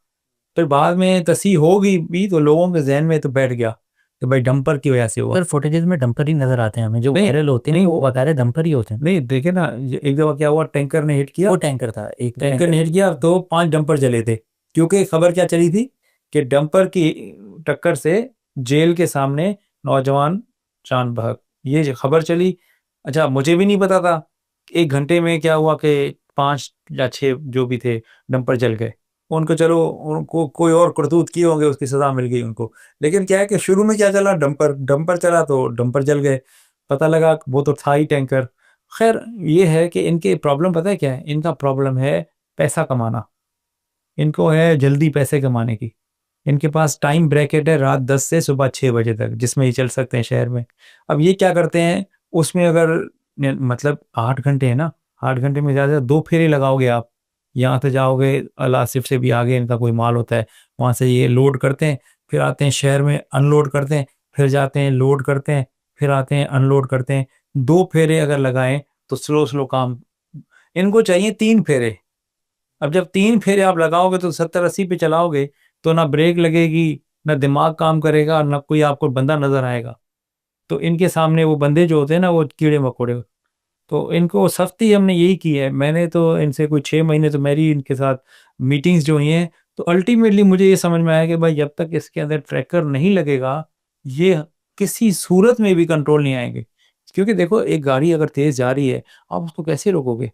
Speaker 2: फिर बाद में तस्हीह होगी भी, तो लोगों के जहन में तो बैठ गया कि भाई डंपर की वजह से हुआ।
Speaker 1: सर फुटेजेस में डंपर ही नजर आते हैं हमें, जो
Speaker 2: नहीं,
Speaker 1: वायरल होते हैं
Speaker 2: नहीं,
Speaker 1: वो बता रहे डंपर ही होते हैं।
Speaker 2: नहीं, देखे ना, एक दफा क्या हुआ, टैंकर ने हिट किया,
Speaker 1: वो टैंकर था, एक
Speaker 2: टैंकर ने हिट किया तो 5 डंपर जले थे। क्योंकि खबर क्या चली थी कि डंपर की टक्कर से जेल के सामने नौजवान जान बहक, ये खबर चली। अच्छा, मुझे भी नहीं पता था। 1 घंटे में क्या हुआ कि 5 या 6 जो भी थे डंपर जल गए। उनको, चलो उनको कोई और करतूत किए होंगे, उसकी सजा मिल गई उनको। लेकिन क्या है कि शुरू में क्या चला, डंपर डंपर चला तो डंपर जल गए। पता लगा वो तो था ही टैंकर। खैर, ये है कि इनके प्रॉब्लम पता है क्या है, इनका प्रॉब्लम है पैसा कमाना। इनको है जल्दी पैसे कमाने की। इनके पास टाइम ब्रैकेट है रात 10 से सुबह 6 बजे तक, जिसमें ये चल सकते हैं शहर में। अब ये क्या करते हैं, उसमें अगर मतलब 8 घंटे है ना, 8 घंटे में ज़्यादा 2 फेरे लगाओगे आप। यहाँ से जाओगे, अलासिफ से भी आगे इनका कोई माल होता है, वहाँ से ये लोड करते हैं, फिर आते हैं शहर में अनलोड करते हैं, फिर जाते हैं लोड करते हैं, फिर आते हैं अनलोड करते हैं। 2 फेरे अगर लगाएं तो स्लो स्लो काम। इनको चाहिए 3 फेरे। अब जब 3 फेरे आप लगाओगे तो 70-80 पे चलाओगे, तो ना ब्रेक लगेगी, ना दिमाग काम करेगा, ना कोई आपको बंदा नजर आएगा। तो इनके सामने वो बंदे जो होते हैं ना, वो कीड़े मकोड़े। तो इनको सख्ती हमने यही की है। मैंने तो इनसे कोई 6 महीने तो मेरी इनके साथ मीटिंग्स जो हुई हैं, तो अल्टीमेटली मुझे ये समझ में आया कि भाई जब तक इसके अंदर ट्रैकर नहीं लगेगा, ये किसी सूरत में भी कंट्रोल नहीं आएंगे। क्योंकि देखो, एक गाड़ी अगर तेज जा रही है, आप उसको कैसे रोकोगे?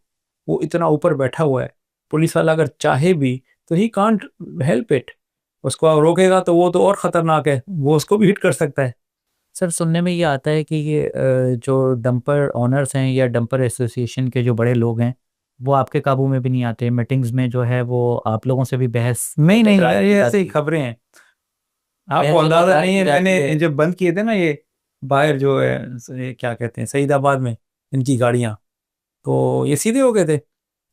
Speaker 2: वो इतना ऊपर बैठा हुआ है, पुलिस वाला अगर चाहे भी तो ही कांट हेल्प इट। उसको आप रोकेगा तो वो तो और खतरनाक है, वो उसको भी हिट कर सकता है।
Speaker 1: सर सुनने में ये आता है कि ये जो डंपर ओनर्स हैं या डंपर एसोसिएशन के जो बड़े लोग हैं वो आपके काबू में भी नहीं आते, मीटिंग्स में जो है वो आप लोगों से भी बहस
Speaker 2: नहीं, नहीं,
Speaker 1: टकरार
Speaker 2: ये
Speaker 1: की
Speaker 2: ऐसे ही
Speaker 1: जाती है।
Speaker 2: खबरें हैं। आपको
Speaker 1: बहस
Speaker 2: अंदाजा
Speaker 1: टकरार
Speaker 2: नहीं
Speaker 1: की
Speaker 2: है,
Speaker 1: जाती है।
Speaker 2: मैंने जब बंद किए थे ना ये बाहर जो है, ये क्या कहते हैं, सईदाबाद में, इनकी गाड़ियां, तो ये सीधे हो गए थे।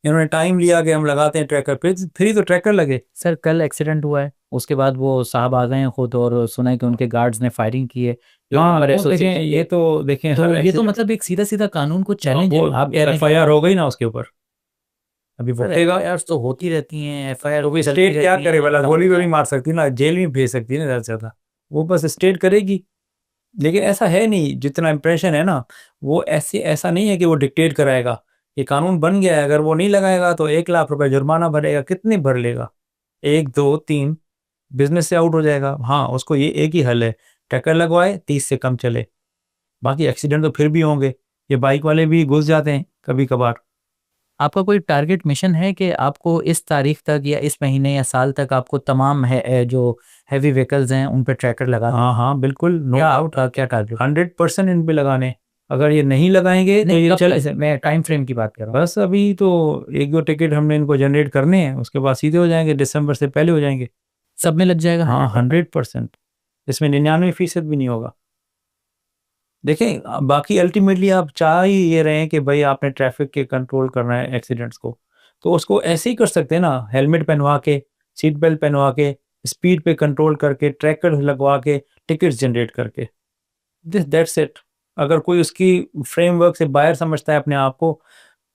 Speaker 2: इन्होंने टाइम लिया कि हम लगाते हैं ट्रैकर, फिर ही तो ट्रैकर लगे।
Speaker 1: सर कल एक्सीडेंट हुआ है, उसके बाद वो साहब आ गए हैं खुद और सुना है कि उनके गार्ड्स ने फायरिंग की है जो
Speaker 2: हाँ,
Speaker 1: हमारे
Speaker 2: वो देखें,
Speaker 1: एसोसिएशन
Speaker 2: ये
Speaker 1: के।
Speaker 2: तो देखें,
Speaker 1: तो
Speaker 2: हर
Speaker 1: ये तो
Speaker 2: accident-
Speaker 1: मतलब एक सीधा सीधा कानून को चैलेंज है,
Speaker 2: वो
Speaker 1: आप कह रहे हैं कि
Speaker 2: एफआईआर हो गई ना उसके ऊपर। अभी
Speaker 1: सर
Speaker 2: भुगतेगा।
Speaker 1: एफआईआर तो होती रहती हैं, एफआईआर
Speaker 2: तो भी
Speaker 1: चलती
Speaker 2: स्टेट क्या
Speaker 1: रहती
Speaker 2: करे,
Speaker 1: हैं।
Speaker 2: भला गोली तो नहीं मार सकती ना, जेल में भेज सकती है ना ज़्यादा से ज़्यादा, वो बस स्टेट करेगी। लेकिन ऐसा है नहीं, जितना इम्प्रेशन है ना, वो ऐसा नहीं है कि वो डिक्टेट कराएगा। ये कानून बन गया है, अगर वो नहीं लगाएगा तो 1 लाख रुपए जुर्माना भरेगा। कितने भर लेगा? 1 2 3, बिजनेस से आउट हो जाएगा। हाँ, उसको ये एक ही हल है, टक्कर लगवाए, 30 से कम चले। बाकी एक्सीडेंट तो फिर भी होंगे, ये बाइक वाले भी घुस जाते हैं कभी कभार।
Speaker 1: आपका कोई टारगेट मिशन है कि आपको इस तारीख तक या इस महीने या साल तक आपको तमाम है जो हैवी व्हीकल्स हैं उन पे ट्रैकर लगा
Speaker 2: हाँ हाँ बिल्कुल, नो
Speaker 1: क्या
Speaker 2: डाउट।
Speaker 1: आपका क्या टारगेट?
Speaker 2: 100% इन पे लगाने। अगर ये नहीं लगाएंगे तो
Speaker 1: नहीं,
Speaker 2: ये
Speaker 1: कब
Speaker 2: चल,
Speaker 1: तक से? मैं टाइम फ्रेम की बात कर रहा हूँ।
Speaker 2: बस अभी तो 1 2 टिकट हमने इनको जनरेट करने हैं, उसके बाद सीधे हो जाएंगे, दिसंबर से पहले हो जाएंगे।
Speaker 1: सब में लग जाएगा?
Speaker 2: हाँ 100%, इसमें 99% भी नहीं होगा। देखें, बाकी अल्टीमेटली आप चाह ही ये रहे हैं कि भाई आपने ट्रैफिक के कंट्रोल करना है एक्सीडेंट्स को, तो उसको ऐसे ही कर सकते हैं ना, हेलमेट पहनवा के, सीट बेल्ट पहनवा के, स्पीड पे कंट्रोल करके, ट्रैकर लगवा के, टिकट्स जनरेट करके, दिस दैट्स इट। अगर कोई उसकी फ्रेमवर्क से बाहर समझता है अपने आप को,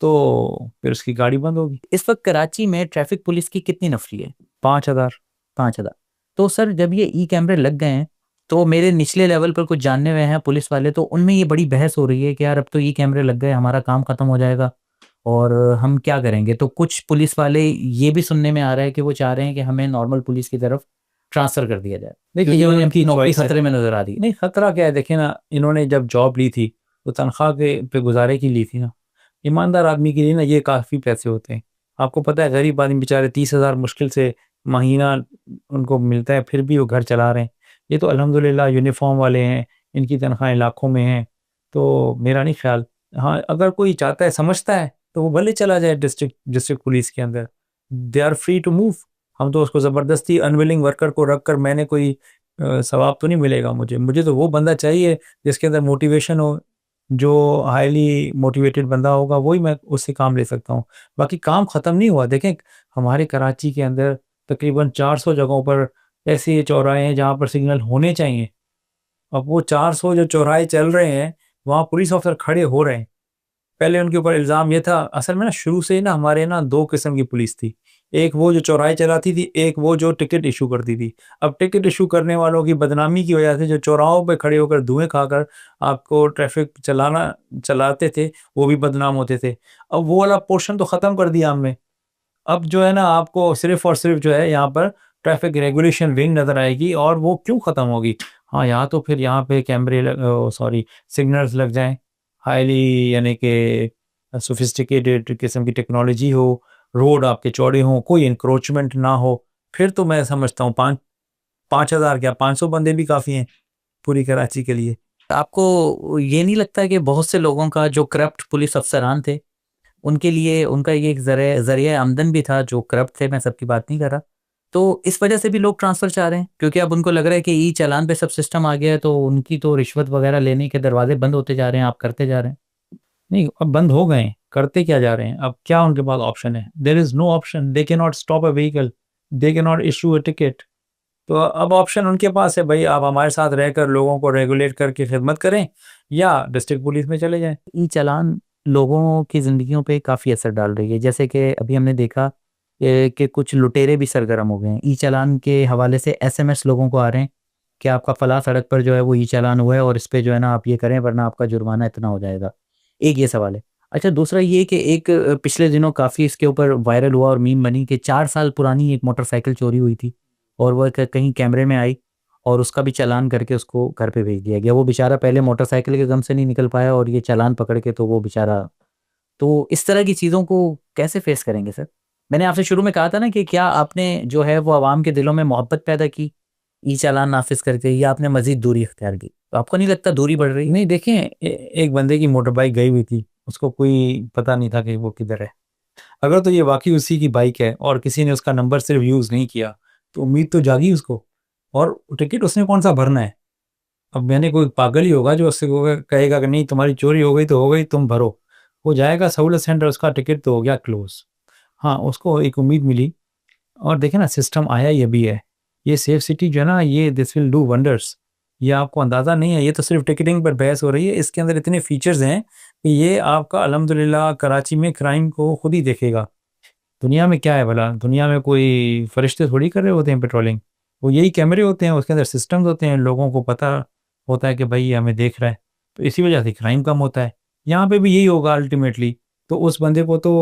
Speaker 2: तो फिर उसकी गाड़ी बंद होगी।
Speaker 1: इस वक्त कराची में ट्रैफिक पुलिस की कितनी नफरी है?
Speaker 2: 5,000।
Speaker 1: 5,000। तो सर जब ये ई कैमरे लग गए हैं, तो मेरे निचले लेवल पर कुछ जानने हुए हैं पुलिस वाले, तो उनमें ये बड़ी बहस हो रही है कि यार अब तो ई कैमरे लग गए, हमारा काम खत्म हो जाएगा और हम क्या करेंगे। तो कुछ पुलिस वाले ये भी सुनने में आ रहा है कि वो चाह रहे हैं कि हमें नॉर्मल पुलिस की तरफ ट्रांसफर कर दिया जाए,
Speaker 2: देखिए,
Speaker 1: क्योंकि
Speaker 2: ये
Speaker 1: उन्हें
Speaker 2: उनकी
Speaker 1: अपनी नौकरी
Speaker 2: चॉइस है।
Speaker 1: खतरे में नजर आ रही है।
Speaker 2: नहीं, खतरा क्या है, देखिए ना, इन्होंने जब जॉब ली थी तो तनख्वाह के पे गुजारे की ली थी ना। ईमानदार आदमी के लिए ना ये काफ़ी पैसे होते हैं। आपको पता है, गरीब आदमी बेचारे 30,000 मुश्किल से महीना उनको मिलता है, फिर भी वो घर चला रहे हैं। ये तो अल्हम्दुलिल्लाह यूनिफॉर्म वाले हैं, इनकी तनख्वाहें लाखों में हैं। तो मेरा नहीं ख्याल, हाँ अगर कोई चाहता है, समझता है, तो वो भले चला जाए डिस्ट्रिक्ट डिस्ट्रिक्ट पुलिस के अंदर। They are free to move. हम तो उसको ज़बरदस्ती अनविलिंग वर्कर को रख कर, मैंने कोई सवाब तो नहीं मिलेगा मुझे। मुझे तो वो बंदा चाहिए जिसके अंदर मोटिवेशन हो, जो हाईली मोटिवेटेड बंदा होगा, वही मैं उससे काम ले सकता हूँ। बाकी काम ख़त्म नहीं हुआ। देखें, हमारे कराची के अंदर तकरीबन 400 जगहों पर ऐसे चौराहे हैं जहाँ पर सिग्नल होने चाहिए। अब वो 400 जो चौराहे चल रहे हैं, वहाँ पुलिस ऑफिसर खड़े हो रहे हैं। पहले उनके ऊपर इल्ज़ाम ये था, असल में ना शुरू से ही ना हमारे ना 2 किस्म की पुलिस थी। एक वो जो चौराहे चलाती थी, एक वो जो टिकट इशू करती थी। अब टिकट इशू करने वालों की बदनामी की वजह से जो चौराहों पे खड़े होकर धुएँ खाकर आपको ट्रैफिक चलाते थे, वो भी बदनाम होते थे। अब वो वाला पोर्शन तो ख़त्म कर दिया हमने। अब जो है ना, आपको सिर्फ़ और सिर्फ़ जो है यहाँ पर ट्रैफिक रेगुलेशन विंग नज़र आएगी। और वो क्यों ख़त्म होगी? हाँ, या तो फिर यहाँ पे कैमरे सॉरी, सिग्नल्स लग जाएँ, हाईली यानी कि सोफिस्टिकेटेड किस्म की टेक्नोलॉजी हो, रोड आपके चौड़े हों, कोई एनक्रोचमेंट ना हो। फिर तो मैं समझता हूँ 5,000 क्या, 500 बंदे भी काफ़ी हैं पूरी कराची के लिए।
Speaker 1: आपको ये नहीं लगता कि बहुत से लोगों का जो करप्ट पुलिस अफसरान थे, उनके लिए उनका ये एक जरिया आमदन भी था जो करप्ट थे, मैं सबकी बात नहीं कर रहा, तो इस वजह से भी लोग ट्रांसफर चाह रहे हैं क्योंकि अब उनको लग रहा है कि ई चालान पे सब सिस्टम आ गया है, तो उनकी तो रिश्वत वगैरह लेने के दरवाजे बंद होते जा रहे हैं, आप करते जा रहे हैं।
Speaker 2: नहीं, अब बंद हो गए हैं, करते क्या जा रहे हैं? अब क्या उनके पास ऑप्शन है? There is no option, they can not stop a vehicle, they can not issue a ticket. तो अब ऑप्शन उनके पास है, भाई आप हमारे साथ रहकर लोगों को रेगुलेट करके खिदमत करें, या डिस्ट्रिक्ट पुलिस में चले जाएं।
Speaker 1: ई चालान लोगों की ज़िंदगियों पे काफ़ी असर डाल रही है, जैसे कि अभी हमने देखा कि कुछ लुटेरे भी सरगर्म हो गए हैं। ई चालान के हवाले से एसएमएस लोगों को आ रहे हैं कि आपका फला सड़क पर जो है वो ई चालान हुआ है और इस पे जो है ना आप ये करें वरना आपका जुर्माना इतना हो जाएगा। एक ये सवाल है। अच्छा, दूसरा ये कि एक पिछले दिनों काफ़ी इसके ऊपर वायरल हुआ और मीम बनी कि 4 साल पुरानी एक मोटरसाइकिल चोरी हुई थी और वह कहीं कैमरे में आई और उसका भी चालान करके उसको घर पे भेज दिया गया। वो बेचारा पहले मोटरसाइकिल के गम से नहीं निकल पाया और ये चालान पकड़ के तो वो बेचारा। तो इस तरह की चीज़ों को कैसे फेस करेंगे सर? मैंने आपसे शुरू में कहा था ना कि क्या आपने जो है वो आवाम के दिलों में मोहब्बत पैदा की ई चालान नाफिज करके, या आपने मजीद दूरी इख्तियार की? तो आपको नहीं लगता दूरी बढ़ रही है?
Speaker 2: नहीं, देखें, एक बंदे की मोटर बाइक गई हुई थी, उसको कोई पता नहीं था कि वो किधर है। अगर तो ये वाकई उसी की बाइक है और किसी ने उसका नंबर सिर्फ यूज़ नहीं किया, तो उम्मीद तो जागी उसको। और टिकट उसने कौन सा भरना है? अब मैंने, कोई पागल ही होगा जो उससे कहेगा कि नहीं तुम्हारी चोरी हो गई तो हो गई, तुम भरो। वो जाएगा सहूलत सेंटर, उसका टिकट तो हो गया क्लोज। हाँ, उसको एक उम्मीद मिली। और देखें ना, सिस्टम आया ये भी है, ये सेफ सिटी जो है ना, ये दिस विल डू वंडर्स। ये आपको अंदाज़ा नहीं है, ये तो सिर्फ टिकटिंग पर बहस हो रही है, इसके अंदर इतने फीचर्स हैं कि ये आपका अल्हम्दुलिल्लाह कराची में क्राइम को खुद ही देखेगा। दुनिया में क्या है भला, दुनिया में कोई फरिश्ते थोड़ी कर रहे होते हैं पेट्रोलिंग, वो यही कैमरे होते हैं, उसके अंदर सिस्टम्स होते हैं, लोगों को पता होता है कि भाई ये हमें देख रहा है, तो इसी वजह से क्राइम कम होता है। यहाँ पे भी यही होगा अल्टीमेटली। तो उस बंदे को तो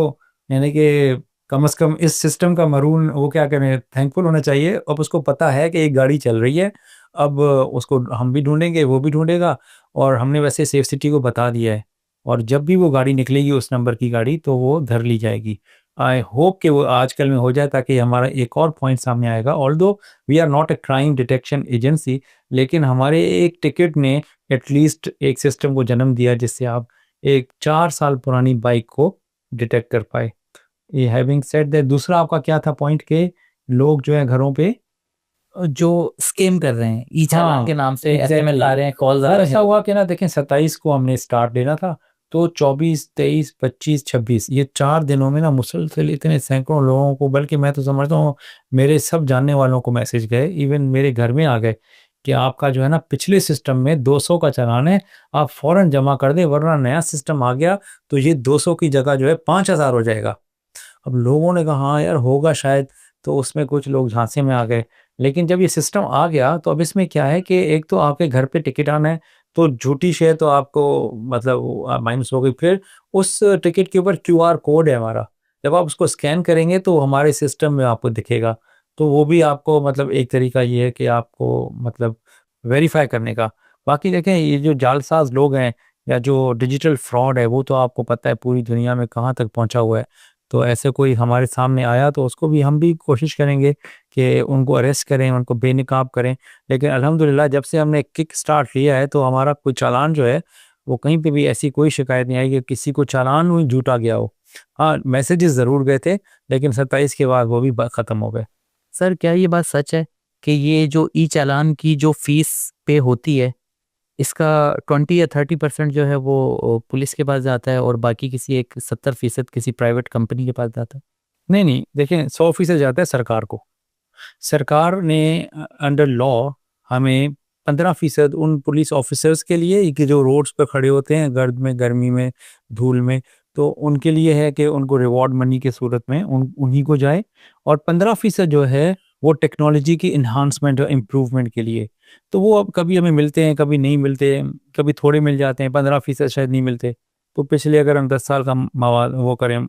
Speaker 2: यानी कि कम से कम इस सिस्टम का मरून वो क्या करें, थैंकफुल होना चाहिए। अब उसको पता है कि एक गाड़ी चल रही है, अब उसको हम भी ढूंढेंगे, वो भी ढूंढेगा, और हमने वैसे सेफ सिटी को बता दिया है, और जब भी वो गाड़ी निकलेगी उस नंबर की गाड़ी, तो वो धर ली जाएगी। आई होप कि वो आजकल में हो जाए, ताकि हमारा एक और पॉइंट सामने आएगा। Although we are not a crime detection agency, लेकिन हमारे एक टिकट ने एटलीस्ट एक सिस्टम को जन्म दिया जिससे आप एक 4 साल पुरानी बाइक को डिटेक्ट कर पाए। ये हैविंग सेड दैट, दूसरा आपका क्या था पॉइंट, के लोग जो है घरों पे
Speaker 1: जो स्कैम कर रहे हैं, ई चालान
Speaker 2: हाँ
Speaker 1: के नाम से
Speaker 2: एग्जैक्टली
Speaker 1: एसएमएस आ रहे हैं, कॉल आ
Speaker 2: सर,
Speaker 1: रहे
Speaker 2: ऐसा
Speaker 1: हैं।
Speaker 2: हुआ कि ना देखें 27 को हमने स्टार्ट देना था, तो 24, 23, 25, 26 ये 4 दिनों में ना मुसलसल इतने सैकड़ों लोगों को, बल्कि मैं तो समझता हूँ मेरे सब जानने वालों को मैसेज गए, इवन मेरे घर में आ गए कि आपका जो है ना पिछले सिस्टम में 200 का चालान है, आप फौरन जमा कर दें, वरना नया सिस्टम आ गया तो ये 200 की जगह जो है 5,000 हो जाएगा। अब लोगों ने कहा हाँ यार होगा शायद, तो उसमें कुछ लोग झांसे में आ गए। लेकिन जब ये सिस्टम आ गया तो अब इसमें क्या है कि एक तो आपके घर पे टिकट आना है, तो झूठी शेयर तो आपको मतलब माइनस हो गई। फिर उस टिकट के ऊपर क्यूआर कोड है हमारा, जब आप उसको स्कैन करेंगे तो हमारे सिस्टम में आपको दिखेगा, तो वो भी आपको मतलब एक तरीका ये है कि आपको मतलब वेरीफाई करने का। बाकी देखें ये जो जालसाज लोग हैं या जो डिजिटल फ्रॉड है, वो तो आपको पता है पूरी दुनिया में कहाँ तक पहुंचा हुआ है। तो ऐसे कोई हमारे सामने आया तो उसको भी हम भी कोशिश करेंगे कि उनको अरेस्ट करें, उनको बेनकाब करें। लेकिन अल्हम्दुलिल्लाह जब से हमने किक स्टार्ट लिया है, तो हमारा कोई चालान जो है वो कहीं पे भी ऐसी कोई शिकायत नहीं आई कि किसी को चालान हुई झूठा गया हो। हाँ मैसेजेस ज़रूर गए थे, लेकिन 27 के बाद वो भी ख़त्म हो गए।
Speaker 1: सर क्या ये बात सच है कि ये जो ई चालान की जो फीस पे होती है, इसका 20 या 30% जो है वो पुलिस के पास जाता है और बाकी किसी एक 70% किसी प्राइवेट कंपनी के पास जाता है?
Speaker 2: नहीं नहीं, देखें 100% जाता है सरकार को। सरकार ने अंडर लॉ हमें 15% उन पुलिस ऑफिसर्स के लिए कि जो रोड्स पर खड़े होते हैं गर्द में, गर्मी में, धूल में, तो उनके लिए है कि उनको रिवॉर्ड मनी के सूरत में उन्हीं को जाए। और 15% जो है वो टेक्नोलॉजी की इन्हांसमेंट और इम्प्रूवमेंट के लिए। तो वो अब कभी हमें मिलते हैं, कभी नहीं मिलते, कभी थोड़े मिल जाते हैं, 15% शायद नहीं मिलते। तो पिछले अगर हम 10 साल का मवाद वो करें,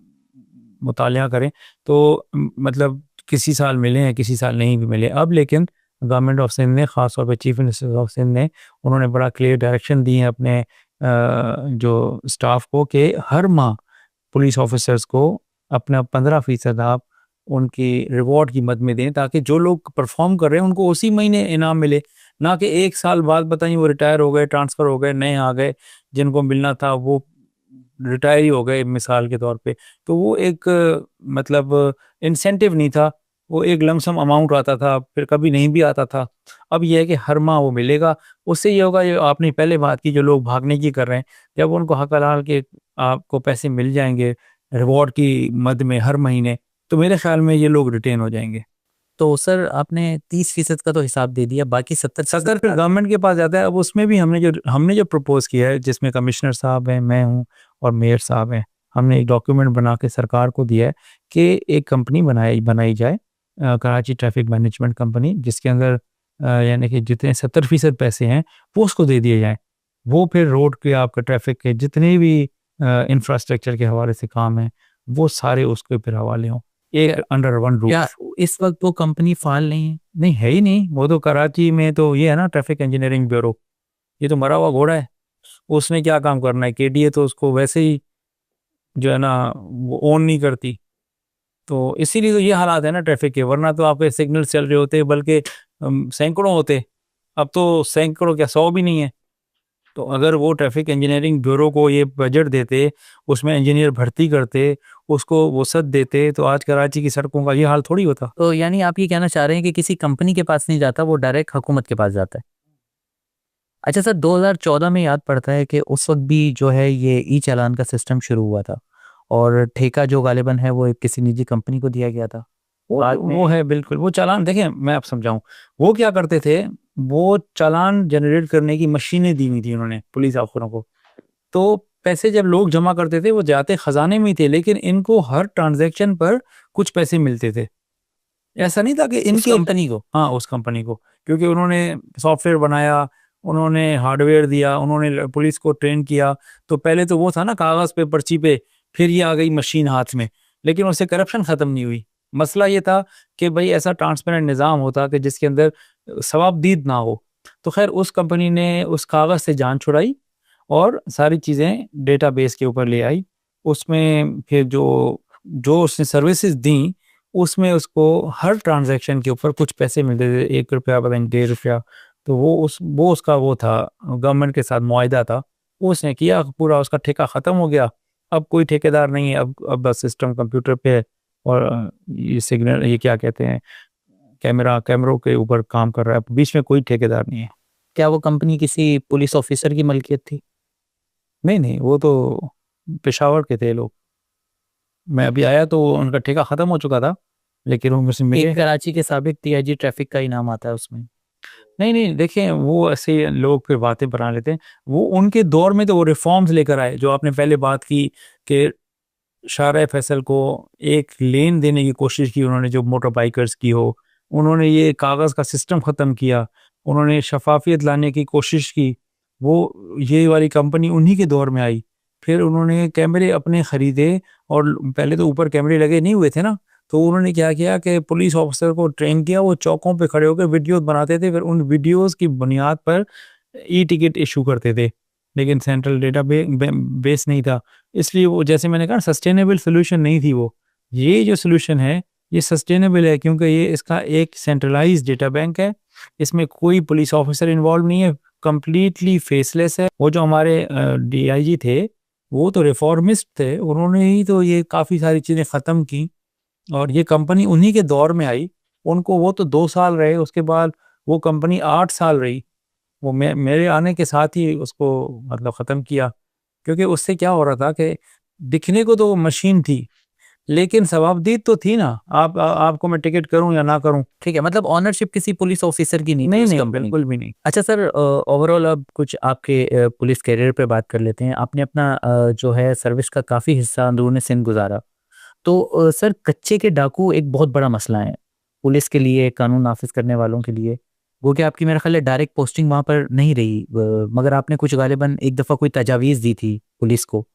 Speaker 2: मुतालिया करें, तो मतलब किसी साल मिले हैं, किसी साल नहीं भी मिले। अब लेकिन गवर्नमेंट ऑफ सिंध ने, ख़ास तौर पे चीफ मिनिस्टर ऑफ सिंध ने, उन्होंने बड़ा क्लियर डायरेक्शन दी है अपने जो स्टाफ को कि हर माह पुलिस ऑफिसर्स को अपना 15% आप उनकी रिवॉर्ड की मद में दें, ताकि जो लोग परफॉर्म कर रहे हैं उनको उसी महीने इनाम मिले, ना कि एक साल बाद बताइए वो रिटायर हो गए, ट्रांसफ़र हो गए, नए आ गए, जिनको मिलना था वो रिटायर ही हो गए मिसाल के तौर पे। तो वो एक मतलब इंसेंटिव नहीं था, वो एक लमसम अमाउंट आता था, फिर कभी नहीं भी आता था। अब ये है कि हर माह वो मिलेगा। उससे ये होगा, जो आपने पहले बात की, जो लोग भागने की कर रहे हैं, जब उनको हक हलाल के आपको पैसे मिल जाएंगे रिवॉर्ड की मद में हर महीने, तो मेरे ख्याल में ये लोग रिटेन हो जाएंगे।
Speaker 1: तो सर आपने 30% का तो हिसाब दे दिया, बाकी 70%
Speaker 2: 70 फिर गवर्नमेंट के पास जाता है। अब उसमें भी हमने जो प्रपोज किया है, जिसमें कमिश्नर साहब हैं, मैं हूँ और मेयर साहब हैं, हमने एक डॉक्यूमेंट बना के सरकार को दिया है कि एक कंपनी बनाई जाए, कराची ट्रैफिक मैनेजमेंट कंपनी, जिसके अंदर यानी कि जितने 70% पैसे हैं वो उसको दे दिए जाएं। वो फिर रोड के आपका ट्रैफिक के जितने भी इंफ्रास्ट्रक्चर के हवाले से काम है, वो सारे उसके फिर हवाले हों, एक अंडर वन रूफ।
Speaker 1: क्या इस वक्त वो कंपनी फाल नहीं है?
Speaker 2: नहीं है ही नहीं, वो तो कराची में तो ये है ना ट्रैफिक इंजीनियरिंग ब्यूरो, ये तो मरा हुआ घोड़ा है। उसने क्या काम करना है, केडीए तो उसको वैसे ही जो है ना वो ओन नहीं करती। तो इसीलिए तो ये हालात है ना ट्रैफिक के, वरना तो आपके सिग्नल चल रहे होते, बल्कि सैकड़ों होते। अब तो सैकड़ों क्या 100 भी नहीं है। तो अगर वो ट्रैफिक इंजीनियरिंग ब्यूरो को ये बजट देते, उसमें इंजीनियर भर्ती करते, उसको वसअत देते, तो आज कराची की सड़कों का ये हाल थोड़ी होता।
Speaker 1: तो यानी आप ये कहना चाह रहे हैं कि किसी कंपनी के पास नहीं जाता, वो डायरेक्ट हुकूमत के पास जाता है? अच्छा सर, 2014 में याद पड़ता है कि उस वक्त भी जो है ये ई चालान का सिस्टम शुरू हुआ था, और ठेका जो गालिबन है वो किसी निजी कंपनी को दिया गया था।
Speaker 2: वो है बिल्कुल। वो चालान देखें, मैं आप समझाऊं, वो क्या करते थे, वो चालान जनरेट करने की मशीनें दी हुई थी उन्होंने पुलिस अफसरों को। तो पैसे जब लोग जमा करते थे वो जाते खजाने में ही थे, लेकिन इनको हर ट्रांजैक्शन पर कुछ पैसे मिलते थे। ऐसा नहीं था कि
Speaker 1: उस
Speaker 2: इनके
Speaker 1: कंपनी को?
Speaker 2: हाँ, उस कंपनी को, क्योंकि उन्होंने सॉफ्टवेयर बनाया, उन्होंने हार्डवेयर दिया, उन्होंने पुलिस को ट्रेन किया। तो पहले तो वो था ना कागज़ पे, पर्ची पे, फिर ये आ गई मशीन हाथ में, लेकिन उससे करप्शन ख़त्म नहीं हुई। मसला ये था कि भाई ऐसा ट्रांसपेरेंट निज़ाम होता कि जिसके अंदर सवाबदीद ना हो। तो खैर उस कंपनी ने उस कागज़ से जान छुड़ाई और सारी चीज़ें डेटाबेस के ऊपर ले आई। उसमें फिर जो जो उसने सर्विसेज दी, उसमें उसको हर ट्रांजैक्शन के ऊपर कुछ पैसे मिलते थे, 1 रुपया, पता नहीं 1.5 रुपया। तो वो उसका वो था, गवर्नमेंट के साथ मुआहिदा था। वो उसने किया, पूरा उसका ठेका ख़त्म हो गया। अब कोई ठेकेदार नहीं है, अब बस सिस्टम कंप्यूटर पे है और ये सिग्नल, ये क्या कहते हैं, कैमरों के ऊपर काम कर रहा है, बीच में कोई ठेकेदार नहीं है।
Speaker 1: क्या वो कंपनी किसी पुलिस ऑफिसर की मलकियत थी?
Speaker 2: नहीं, नहीं, वो तो पेशावर के थे लोग। मैं अभी आया तो उनका ठेका ख़त्म हो चुका था, लेकिन वो मुझसे मिले।
Speaker 1: एक कराची के साबिक डीआईजी ट्रैफिक का इनाम आता है उसमें।
Speaker 2: नहीं, नहीं, देखें वो ऐसे लोग फिर बातें बना लेते हैं। वो उनके दौर में तो वो रिफॉर्म्स लेकर आए, जो आपने पहले बात की कि शारा फैसल को एक लेन देने की कोशिश की उन्होंने, जो मोटर बाइकर्स की हो। उन्होंने ये कागज़ का सिस्टम ख़त्म किया, उन्होंने शफाफियत लाने की कोशिश की। वो ये वाली कंपनी उन्हीं के दौर में आई। फिर उन्होंने कैमरे अपने ख़रीदे, और पहले तो ऊपर कैमरे लगे नहीं हुए थे ना, तो उन्होंने क्या किया कि पुलिस ऑफिसर को ट्रेन किया, वो चौकों पे खड़े होकर वीडियोस बनाते थे, फिर उन वीडियोस की बुनियाद पर ई टिकट इशू करते थे। लेकिन सेंट्रल डेटा बेस नहीं था, इसलिए वो, जैसे मैंने कहा, सस्टेनेबल सोल्यूशन नहीं थी वो। ये जो सोल्यूशन है ये सस्टेनेबल है, क्योंकि ये इसका एक सेंट्रलाइज्ड डेटा बैंक है, इसमें कोई पुलिस ऑफिसर इन्वॉल्व नहीं है, कंप्लीटली फेसलेस है। वो जो हमारे डीआईजी थे वो तो रिफॉर्मिस्ट थे, उन्होंने ही तो ये काफ़ी सारी चीज़ें ख़त्म की, और ये कंपनी उन्हीं के दौर में आई। उनको वो तो 2 साल रहे, उसके बाद वो कंपनी 8 साल रही। वो मेरे आने के साथ ही उसको मतलब ख़त्म किया, क्योंकि उससे क्या हो रहा था कि दिखने को तो वो मशीन थी, लेकिन सवाबदीद तो थी ना। आपको मैं टिकट करूं या ना करूं।
Speaker 1: ठीक है, मतलब ऑनरशिप किसी पुलिस ऑफिसर की नहीं थी
Speaker 2: नहीं,
Speaker 1: उस
Speaker 2: नहीं,
Speaker 1: कंपनी की।
Speaker 2: बिल्कुल भी नहीं।
Speaker 1: अच्छा सर, ओवरऑल अब कुछ आपके पुलिस करियर पे बात कर लेते हैं। आपने अपना जो है सर्विस का काफ़ी हिस्सा अंदरूनी सिंध गुजारा। तो सर, कच्चे के डाकू एक बहुत बड़ा मसला है पुलिस के लिए, कानून नाफिज करने वालों के लिए। वो कि आपकी मेरा ख्याल है डायरेक्ट पोस्टिंग वहाँ पर नहीं रही, मगर आपने कुछ गालिबन एक दफ़ा कोई तजावीज़ दी थी पुलिस को।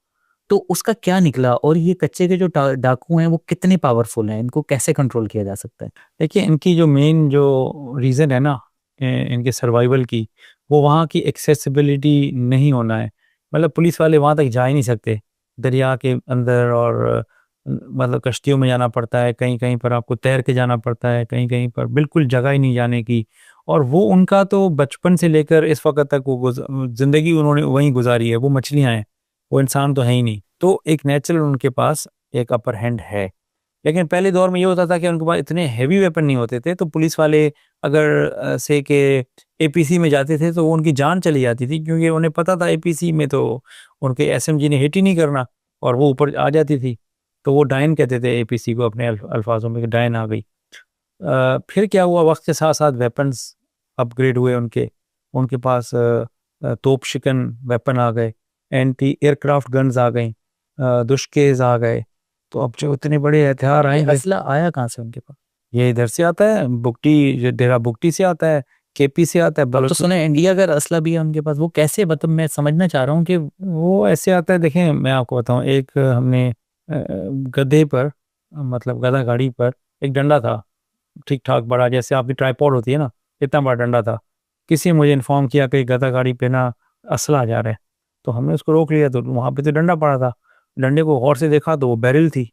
Speaker 1: तो उसका क्या निकला, और ये कच्चे के जो डाकू हैं वो कितने पावरफुल हैं, इनको कैसे कंट्रोल किया जा सकता है?
Speaker 2: देखिए, इनकी जो मेन जो रीज़न है ना इनके सर्वाइवल की, वो वहाँ की एक्सेसिबिलिटी नहीं होना है। मतलब पुलिस वाले वहाँ तक जा ही नहीं सकते, दरिया के अंदर, और मतलब कश्तियों में जाना पड़ता है, कहीं कहीं पर आपको तैर के जाना पड़ता है, कहीं कहीं पर बिल्कुल जगह ही नहीं जाने की। और वो उनका तो बचपन से लेकर इस वक्त तक वो ज़िंदगी उन्होंने वहीं गुजारी है। वो मछलियाँ हैं, वो इंसान तो है ही नहीं। तो एक नेचुरल उनके पास एक अपर हैंड है। लेकिन पहले दौर में ये होता था कि उनके पास इतने हैवी वेपन नहीं होते थे, तो पुलिस वाले अगर से के एपीसी में जाते थे तो वो उनकी जान चली जाती थी, क्योंकि उन्हें पता था एपीसी में तो उनके एसएमजी ने हिट ही नहीं करना, और वो ऊपर आ जाती थी। तो वो डायन कहते थे एपीसी को अपने अल्फाजों में, कि डायन आ गई। फिर क्या हुआ, वक्त के साथ साथ वेपन्स अपग्रेड हुए उनके उनके पास तोप शिकन वेपन आ गए, एंटी एयरक्राफ्ट गन्स आ गई, दुश्केज आ गए। तो अब जो इतने बड़े हथियार
Speaker 1: ये
Speaker 2: आएंगे,
Speaker 1: असला आया कहाँ से उनके पास?
Speaker 2: ये इधर से आता है, बुगटी, जो डेरा बुगटी से आता है, केपी से आता है,
Speaker 1: अब तो सुने इंडिया का असला भी है उनके पास, वो कैसे? मतलब मैं समझना चाह रहा हूँ कि
Speaker 2: वो ऐसे आता है। देखें, मैं आपको बताऊं, एक हमने गधे पर, मतलब गधा गाड़ी पर एक डंडा था, ठीक ठाक बड़ा, जैसे आपकी ट्राइपॉड होती है ना, इतना बड़ा डंडा था। किसी ने मुझे इन्फॉर्म किया कि गधा गाड़ी पे ना असला जा रहा है। तो हमने उसको रोक लिया, तो वहाँ पे तो डंडा पड़ा था। डंडे को गौर से देखा तो वो बैरल थी।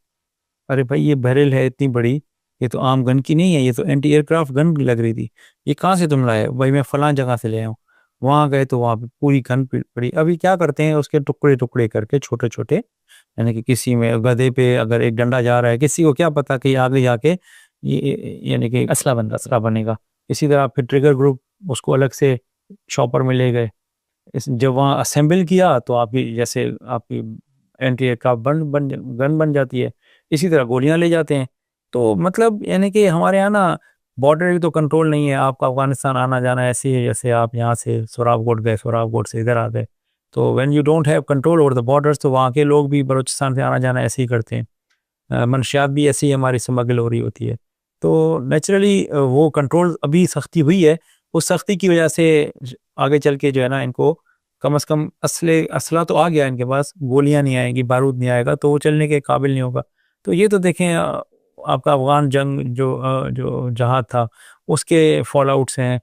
Speaker 2: अरे भाई, ये बैरल है इतनी बड़ी, ये तो आम गन की नहीं है, ये तो एंटी एयरक्राफ्ट गन लग रही थी। ये कहाँ से तुम लाए? भाई मैं फलां जगह से ले आया हूँ। वहाँ गए तो वहाँ पे पूरी गन पड़ी। अभी क्या करते हैं, उसके टुकड़े टुकड़े करके छोटे छोटे, यानी कि किसी में गधे पे अगर एक डंडा जा रहा है, किसी को क्या पता कि आगे जाके ये यानी कि असला बनेगा। इसी तरह फिर ट्रिगर ग्रुप, उसको अलग से शॉपर में ले गए। जब वहाँ असेंबल किया तो आपकी, जैसे आपकी एंटी एयरक्राफ्ट गन बन जाती है, इसी तरह गोलियां ले जाते हैं। तो मतलब यानी कि हमारे यहाँ ना बॉर्डर की तो कंट्रोल नहीं है। आपका अफगानिस्तान आना जाना ऐसे ही है जैसे आप यहाँ से सुराबकोट गए, सुराबकोट से इधर आ गए। तो when you don't have control over the borders, तो वहाँ के लोग भी बलूचिस्तान से आना जाना ऐसे ही करते हैं, मनशियात भी ऐसी ही हमारी स्मगल हो रही होती है। तो नेचुरली वो कंट्रोल अभी सख्ती हुई है, उस सख्ती की वजह से आगे चल के जो है ना इनको कम से कम असला तो आ गया इनके पास, गोलियां नहीं आएंगी, बारूद नहीं आएगा, तो वो चलने के काबिल नहीं होगा। तो ये तो देखें आपका अफगान जंग जो जहाज था उसके फॉल आउट्स हैं,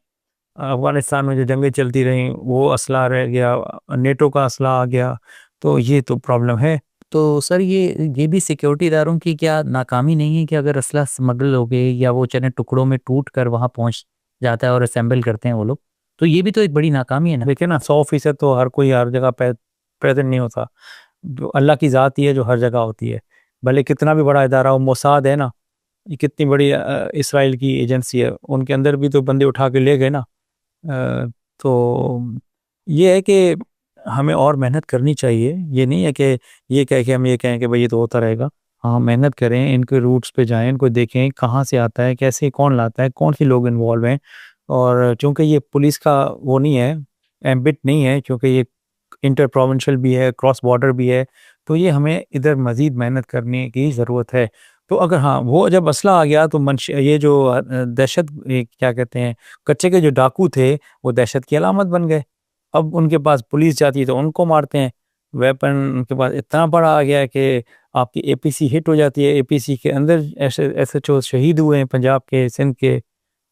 Speaker 2: अफगानिस्तान में जो जंगें चलती रहीं वो असला रह गया, नेटो का असला आ गया, तो ये तो प्रॉब्लम है।
Speaker 1: तो सर ये भी सिक्योरिटी इदारों की क्या नाकामी नहीं है कि अगर असला स्मगल हो गए या वो चने टुकड़ों में टूट कर वहाँ पहुँच जाता है और असेंबल करते हैं वो लोग, तो ये भी तो एक बड़ी नाकामी है ना।
Speaker 2: देखिए ना, 100% तो हर कोई हर जगह प्रेजेंट नहीं होता, जो अल्लाह की ज़ात ही है जो हर जगह होती है, भले कितना भी बड़ा इदारा हो। मोसाद है ना, ये कितनी बड़ी इसराइल की एजेंसी है, उनके अंदर भी तो बंदे उठा के ले गए ना। तो ये है कि हमें और मेहनत करनी चाहिए, ये नहीं है कि ये कह के हम ये कहें कि भाई ये तो होता रहेगा। हाँ, मेहनत करें, इनके रूट्स पे जाएं, इनको देखें कहाँ से आता है, कैसे कौन लाता है, कौन सी लोग इन्वॉल्व हैं। और चूंकि ये पुलिस का वो नहीं है, एम्बिट नहीं है, क्योंकि ये इंटर प्रोविंशियल भी है, क्रॉस बॉर्डर भी है, तो ये हमें इधर मज़ीद मेहनत करने की ज़रूरत है। तो अगर हाँ वो जब असला आ गया तो ये जो दहशत, क्या कहते हैं, कच्चे के जो डाकू थे वो दहशत की अलामत बन गए। अब उनके पास पुलिस जाती है तो उनको मारते हैं, वेपन उनके पास इतना बड़ा आ गया है कि आपकी एपीसी हिट हो जाती है, एपीसी के अंदर एसएचओ शहीद हुए हैं पंजाब के, सिंध के।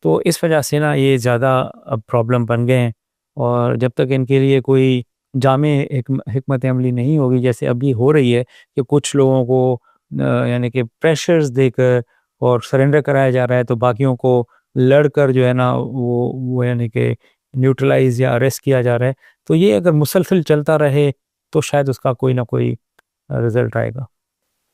Speaker 2: तो इस वजह से ना ये ज़्यादा अब प्रॉब्लम बन गए हैं, और जब तक इनके लिए कोई जामे हिकमत अमली नहीं होगी, जैसे अभी हो रही है कि कुछ लोगों को यानी कि प्रेशर्स देकर और सरेंडर कराया जा रहा है, तो बाकियों को लड़कर जो है ना वो यानी कि न्यूट्रलाइज या अरेस्ट किया जा रहा है। तो ये अगर मुसलसल चलता रहे तो शायद उसका कोई ना कोई रिजल्ट आएगा।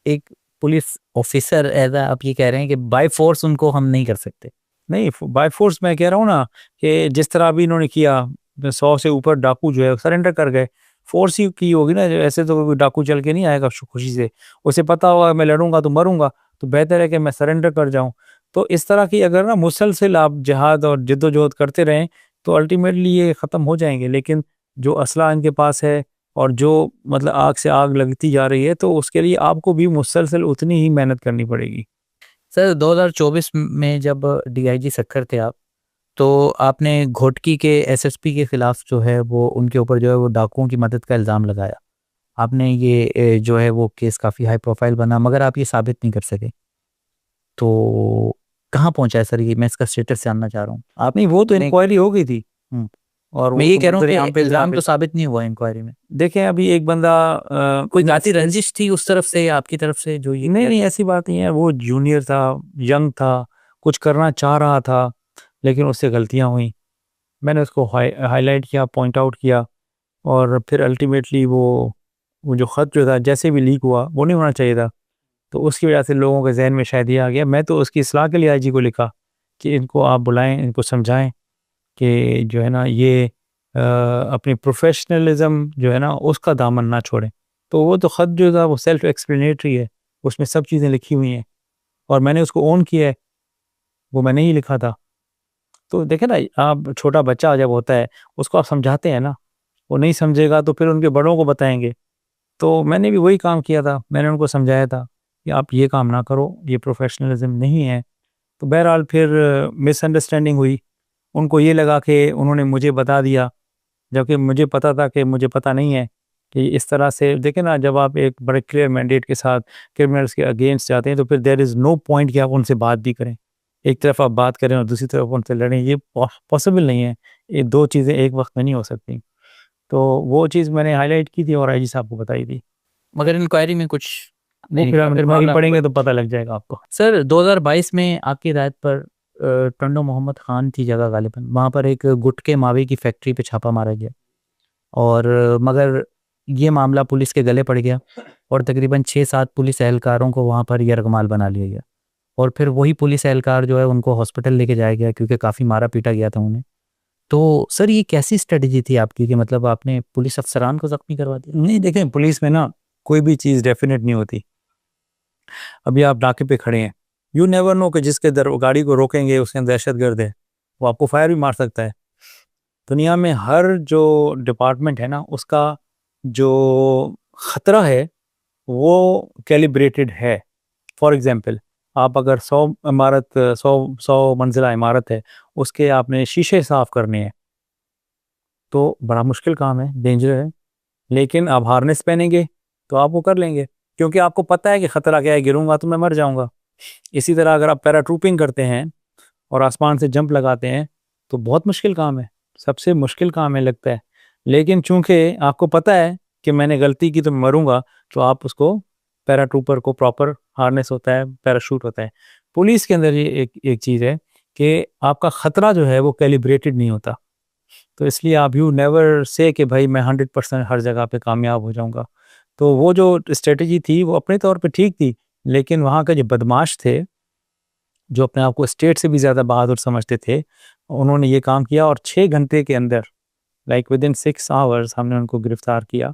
Speaker 1: एक पुलिस ऑफिसर ऐसा आप ये कह रहे हैं कि बाय फोर्स उनको हम नहीं कर सकते?
Speaker 2: नहीं, बाय फोर्स मैं कह रहा हूँ ना कि जिस तरह अभी इन्होंने किया, 100 से ऊपर डाकू जो है सरेंडर कर गए, फोर्स ही की होगी ना। ऐसे तो कोई डाकू चल के नहीं आएगा खुशी से, उसे पता होगा मैं लड़ूंगा तो मरूंगा, तो बेहतर है कि मैं सरेंडर कर जाऊं। तो इस तरह की अगर ना मुसलसल आप जिहाद और जिद्दोजहद करते रहें तो अल्टीमेटली ये ख़त्म हो जाएंगे। लेकिन जो असला इनके पास है और जो मतलब आग से आग लगती जा रही है, तो उसके लिए आपको भी मुसलसल उतनी ही मेहनत करनी पड़ेगी।
Speaker 1: सर 2024 में जब डीआईजी सक्खर थे आप, तो आपने घोटकी के एसएसपी के खिलाफ जो है वो उनके ऊपर जो है वो डाकुओं की मदद का इल्ज़ाम लगाया। आपने ये जो है वो केस काफ़ी हाई प्रोफाइल बना, मगर आप ये साबित नहीं कर सके। तो कहाँ पहुंचा है सर ये? मैं इसका स्टेटस जानना चाह रहा हूँ। आप
Speaker 2: नहीं, वो तो
Speaker 1: ने
Speaker 2: इंक्वायरी हो गई थी, और
Speaker 1: मैं
Speaker 2: वो
Speaker 1: ये
Speaker 2: तो
Speaker 1: कह रहा हूँ
Speaker 2: यहाँ
Speaker 1: कि
Speaker 2: पे
Speaker 1: इल्ज़ाम तो साबित नहीं हुआ इंक्वायरी में।
Speaker 2: देखें अभी एक बंदा
Speaker 1: कोई जाती रंजिश थी उस तरफ से या आपकी तरफ से जो ये?
Speaker 2: नहीं, ऐसी बात नहीं है। वो जूनियर था, यंग था, कुछ करना चाह रहा था, लेकिन उससे गलतियां हुई। मैंने उसको हाईलाइट किया, पॉइंट आउट किया, और फिर अल्टीमेटली वो जो ख़त जो था जैसे भी लीक हुआ वो नहीं होना चाहिए था, तो उसकी वजह से लोगों के जहन में शायद ये आ गया। मैं तो उसकी इस्लाह के लिए आईजी को लिखा कि इनको आप बुलाएं, इनको समझाएं कि जो है ना ये अपनी प्रोफेशनलिज्म जो है ना उसका दामन ना छोड़ें। तो वो तो ख़त जो था वो सेल्फ एक्सप्लेनेटरी है, उसमें सब चीज़ें लिखी हुई हैं, और मैंने उसको ओन किया है, वो मैंने ही लिखा था। तो देखे ना, आप छोटा बच्चा जब होता है उसको आप समझाते हैं ना, वो नहीं समझेगा तो फिर उनके बड़ों को बताएंगे। तो मैंने भी वही काम किया था, मैंने उनको समझाया था कि आप ये काम ना करो, ये प्रोफेशनलिज्म नहीं है। तो बहरहाल फिर मिसअंडरस्टैंडिंग हुई, उनको ये लगा कि उन्होंने मुझे बता दिया, जबकि मुझे पता था कि मुझे पता नहीं है कि इस तरह से। देखें ना, जब आप एक बड़े क्लियर मैंडेट के साथ क्रिमिनल्स के अगेंस्ट जाते हैं तो फिर देयर इज़ नो पॉइंट कि आप उनसे बात भी करें। एक तरफ आप बात करें और दूसरी तरफ उनसे लड़ें, ये पॉसिबल नहीं है। ये दो चीज़ें एक वक्त में नहीं हो सकती। तो वो चीज़ मैंने हाईलाइट की थी और आईजी साहब को बताई थी।
Speaker 1: मगर इंक्वायरी में कुछ नहीं
Speaker 2: फिर
Speaker 1: निकला, फिर
Speaker 2: आगे
Speaker 1: मामला
Speaker 2: पढ़ेंगे तो पता लग जाएगा आपको।
Speaker 1: सर 2022 में आपकी हिदायत पर टंडो मोहम्मद खान थी जगह गालिबन, वहाँ पर एक गुटके मावे की फैक्ट्री पे छापा मारा गया, और मगर ये मामला पुलिस के गले पड़ गया और तकरीबन 6-7 पुलिस एहलकारों को वहाँ पर यरगमाल बना लिया गया, और फिर वही पुलिस एहलकार जो है उनको हॉस्पिटल लेके जाया गया क्योंकि काफ़ी मारा पीटा गया था उन्हें। तो सर ये कैसी स्ट्रेटजी थी आपकी कि मतलब आपने पुलिस अफसरान को ज़ख्मी करवा दिया?
Speaker 2: नहीं, देखें पुलिस में ना कोई भी चीज़ डेफिनेट नहीं होती। अभी आप नाके पे खड़े हैं, यू नेवर नो कि जिसके गाड़ी को रोकेंगे उसके अंदर दहशतगर्द है, वो आपको फायर भी मार सकता है। दुनिया में हर जो डिपार्टमेंट है ना उसका जो ख़तरा है वो कैलिब्रेटेड है। फॉर एग्जांपल, आप अगर 100 मंजिला इमारत है, उसके आपने शीशे साफ़ करने हैं, तो बड़ा मुश्किल काम है, डेंजर है। लेकिन आप हार्नेस पहनेंगे तो आप वो कर लेंगे, क्योंकि आपको पता है कि ख़तरा क्या है, गिरूंगा तो मैं मर जाऊंगा। इसी तरह अगर आप पैराट्रूपिंग करते हैं और आसमान से जंप लगाते हैं तो बहुत मुश्किल काम है, सबसे मुश्किल काम है लगता है। लेकिन चूंकि आपको पता है कि मैंने गलती की तो मैं मरूंगा, तो आप उसको, पैराट्रूपर को प्रॉपर हार्नेस होता है, पैराशूट होता है। पुलिस के अंदर ये एक एक चीज़ है कि आपका ख़तरा जो है वो कैलिब्रेटेड नहीं होता, तो इसलिए आप यू नेवर से कि भाई मैं 100% हर जगह पे कामयाब हो जाऊंगा। तो वो जो स्ट्रेटजी थी वो अपने तौर पे ठीक थी, लेकिन वहाँ का जो बदमाश थे, जो अपने आप को स्टेट से भी ज़्यादा बहादुर समझते थे, उन्होंने ये काम किया और 6 घंटे के अंदर, लाइक विद इन 6 आवर्स, हमने उनको गिरफ्तार किया।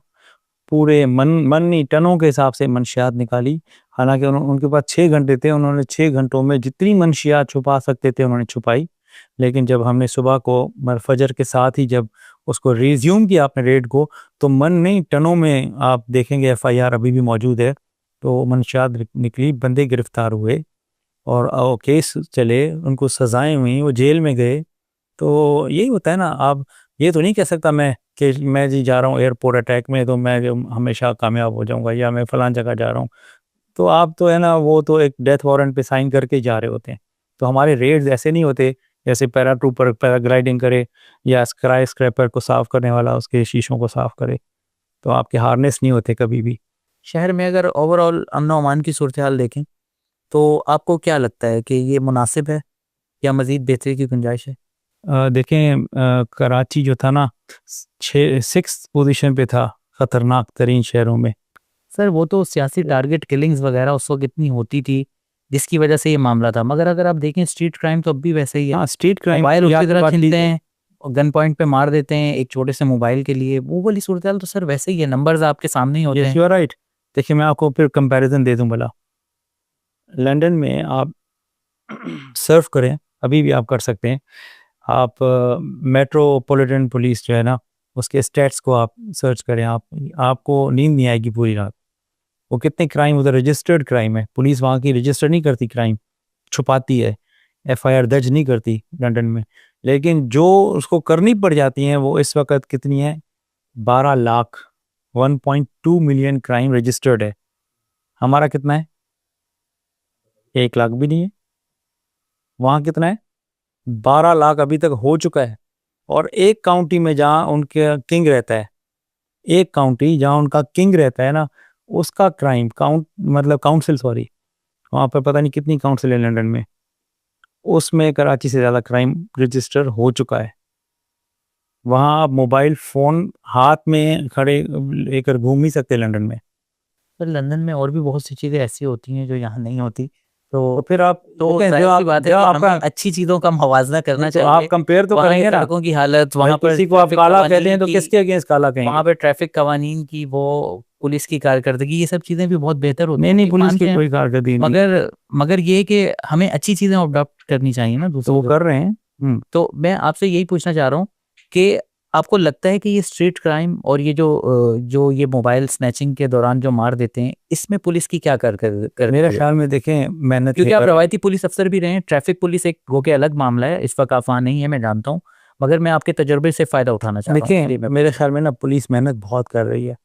Speaker 2: पूरे मन नहीं, टनों के हिसाब से मंशियात निकाली। हालांकि उनके पास 6 घंटे थे, उन्होंने 6 घंटों में जितनी मंशियात छुपा सकते थे उन्होंने छुपाई। लेकिन जब हमने सुबह को फजर के साथ ही जब उसको रिज्यूम किया अपने रेड को, तो मन नहीं, टनों में आप देखेंगे एफआईआर अभी भी मौजूद है। तो मंशियात निकली, बंदे गिरफ्तार हुए और केस चले, उनको सजाएं हुई, वो जेल में गए। तो यही होता है ना। आप ये तो नहीं कह सकता मैं कि मैं जी जा रहा हूँ एयरपोर्ट अटैक में तो मैं जो हमेशा कामयाब हो जाऊंगा, या मैं फलां जगह जा रहा हूँ। तो आप तो है ना, वो तो एक डेथ वारंट पे साइन करके ही जा रहे होते हैं। तो हमारे रेड्स ऐसे नहीं होते जैसे पैराट्रूपर पैराग्लाइडिंग करे या स्काई स्क्रैपर को साफ करने वाला उसके शीशों को साफ करे, तो आपके हार्नेस नहीं होते कभी भी।
Speaker 1: शहर में अगर ओवरऑल अमन व अमान की सूरत हाल देखें तो आपको क्या लगता है कि ये मुनासिब है या मज़ीद बेहतरी की गुंजाइश है?
Speaker 2: देखें, कराची जो था ना, 6 पोजीशन पे था ख़तरनाक तरीन शहरों में।
Speaker 1: सर वो तो सियासी टारगेट किलिंग्स वगैरह उस वक्त इतनी होती थी जिसकी वजह से ये मामला था, मगर अगर आप देखें स्ट्रीट क्राइम तो अब भी वैसे ही है।
Speaker 2: हाँ, स्ट्रीट क्राइम
Speaker 1: मोबाइल उसी तरह छीनते हैं और गन पॉइंट पे मार देते हैं एक छोटे से मोबाइल के लिए, वो वाली सूरत हाल तो सर वैसे ही है, नंबर्स आपके सामने ही होते हैं।
Speaker 2: You are right. देखिए, मैं आपको फिर कंपैरिजन दे दूं भला। लंदन में आप सर्फ करें, अभी भी आप कर सकते हैं। आप मेट्रोपॉलिटन पुलिस जो है ना, उसके स्टैट्स को आप सर्च करें, आपको नींद नहीं आएगी पूरी रात। वो कितने क्राइम उधर रजिस्टर्ड क्राइम है, पुलिस वहाँ की रजिस्टर नहीं करती क्राइम, छुपाती है, एफआईआर दर्ज नहीं करती लंदन में। लेकिन जो उसको करनी पड़ जाती हैं वो इस वक्त कितनी है, 12 लाख, 1.2 मिलियन क्राइम रजिस्टर्ड है। हमारा कितना है? 1 लाख भी नहीं है। वहाँ कितना है? 12 लाख अभी तक हो चुका है। और एक काउंटी में जहाँ उनके किंग रहता है, एक काउंटी जहाँ उनका किंग रहता है ना, उसका क्राइम काउंसिल, सॉरी, वहाँ पर पता नहीं कितनी काउंसिल है लंदन में, उसमें कराची से ज़्यादा क्राइम रजिस्टर हो चुका है। वहाँ आप मोबाइल फ़ोन हाथ में खड़े लेकर घूम ही सकते लंदन में।
Speaker 1: सर लंदन में और भी बहुत सी चीज़ें ऐसी होती हैं जो यहाँ नहीं होती, तो
Speaker 2: फिर आप
Speaker 1: जो आप बात है कि हमें अच्छी चीज़ों का मुवाजना करना चाहिए।
Speaker 2: आप कंपेयर तो करेंगे ना,
Speaker 1: सड़कों की हालत, वहाँ पर
Speaker 2: किसी को आप काला कहते हैं तो किसके अगेंस्ट काला कहेंगे?
Speaker 1: वहाँ पे ट्रैफिक कवानीन की, वो पुलिस की कारकर्दगी, ये सब चीज़ें भी बहुत बेहतर होती हैं।
Speaker 2: नहीं, पुलिस की कोई कारकर्दगी नहीं,
Speaker 1: मगर ये कि हमें अच्छी चीज़ें अडॉप्ट करनी चाहिए ना,
Speaker 2: तो वो कर रहे हैं।
Speaker 1: तो मैं आपसे यही पूछना चाह रहा हूँ कि आपको लगता है कि ये स्ट्रीट क्राइम और ये जो ये मोबाइल स्नैचिंग के दौरान जो मार देते हैं, इसमें पुलिस की क्या कर
Speaker 2: मेरे ख्याल में देखें, मेहनत,
Speaker 1: क्योंकि आप रवायती पुलिस अफसर भी रहे हैं, ट्रैफिक पुलिस एक वो के अलग मामला है, इस वक्त आफा नहीं है, मैं जानता हूँ, मगर मैं आपके तजुर्बे से फ़ायदा उठाना चाह रहा हूँ।
Speaker 2: देखिए, मेरे ख्याल में ना पुलिस मेहनत बहुत कर रही है।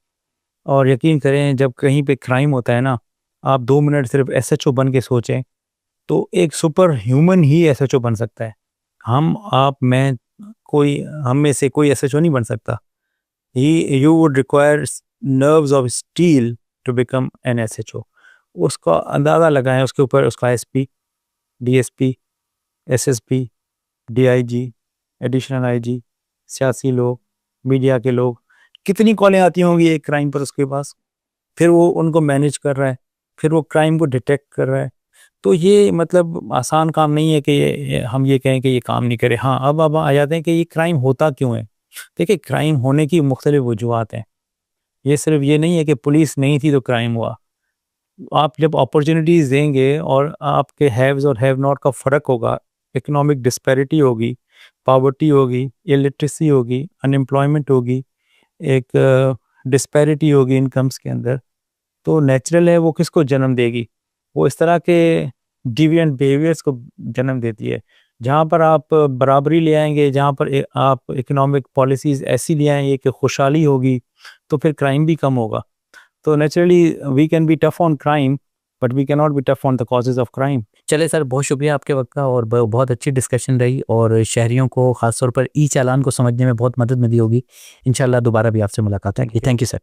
Speaker 2: और यकीन करें, जब कहीं पे क्राइम होता है ना, आप 2 मिनट सिर्फ एसएचओ बन के सोचें, तो एक सुपर ह्यूमन ही एसएचओ बन सकता है। हम में से कोई एसएचओ नहीं बन सकता। You would require nerves of steel to become an SHO. उसका अंदाज़ा लगाएं, उसके ऊपर उसका SP, DSP, SSP, DIG, additional IG, सियासी लोग, मीडिया के लोग, कितनी कॉलें आती होंगी एक क्राइम पर उसके पास। फिर वो उनको मैनेज कर रहा है, फिर वो क्राइम को डिटेक्ट कर रहा है। तो ये आसान काम नहीं है कि हम ये कहें कि ये काम नहीं करे। हाँ, अब आ जाते हैं कि ये क्राइम होता क्यों है। देखिए, क्राइम होने की मुख्तलिफ वजूहात हैं। ये सिर्फ ये नहीं है कि पुलिस नहीं थी तो क्राइम हुआ। आप जब अपॉर्चुनिटीज़ देंगे और आपके हैव्स और हैव नॉट का फ़र्क होगा, इकोनॉमिक डिस्पैरिटी होगी, पॉवर्टी होगी, इलिटरेसी होगी, अनएम्प्लॉयमेंट होगी, एक डिस्पैरिटी होगी इनकम्स के अंदर, तो नेचुरल है वो किसको जन्म देगी, वो इस तरह के डिविएंट बिहेवियर्स को जन्म देती है। जहाँ पर आप बराबरी ले आएंगे, जहाँ पर आप इकोनॉमिक पॉलिसीज़ ऐसी ले आएंगे कि खुशहाली होगी, तो फिर क्राइम भी कम होगा। तो naturally we can be tough on crime but we can not be tough on the causes of crime.
Speaker 1: चले सर, बहुत शुक्रिया आपके वक्त का, और बहुत अच्छी डिस्कशन रही, और शहरियों को खासतौर पर ई चालान को समझने में बहुत मदद मिली होगी। इंशाल्लाह दोबारा भी आपसे मुलाकात होगी। Thank you sir.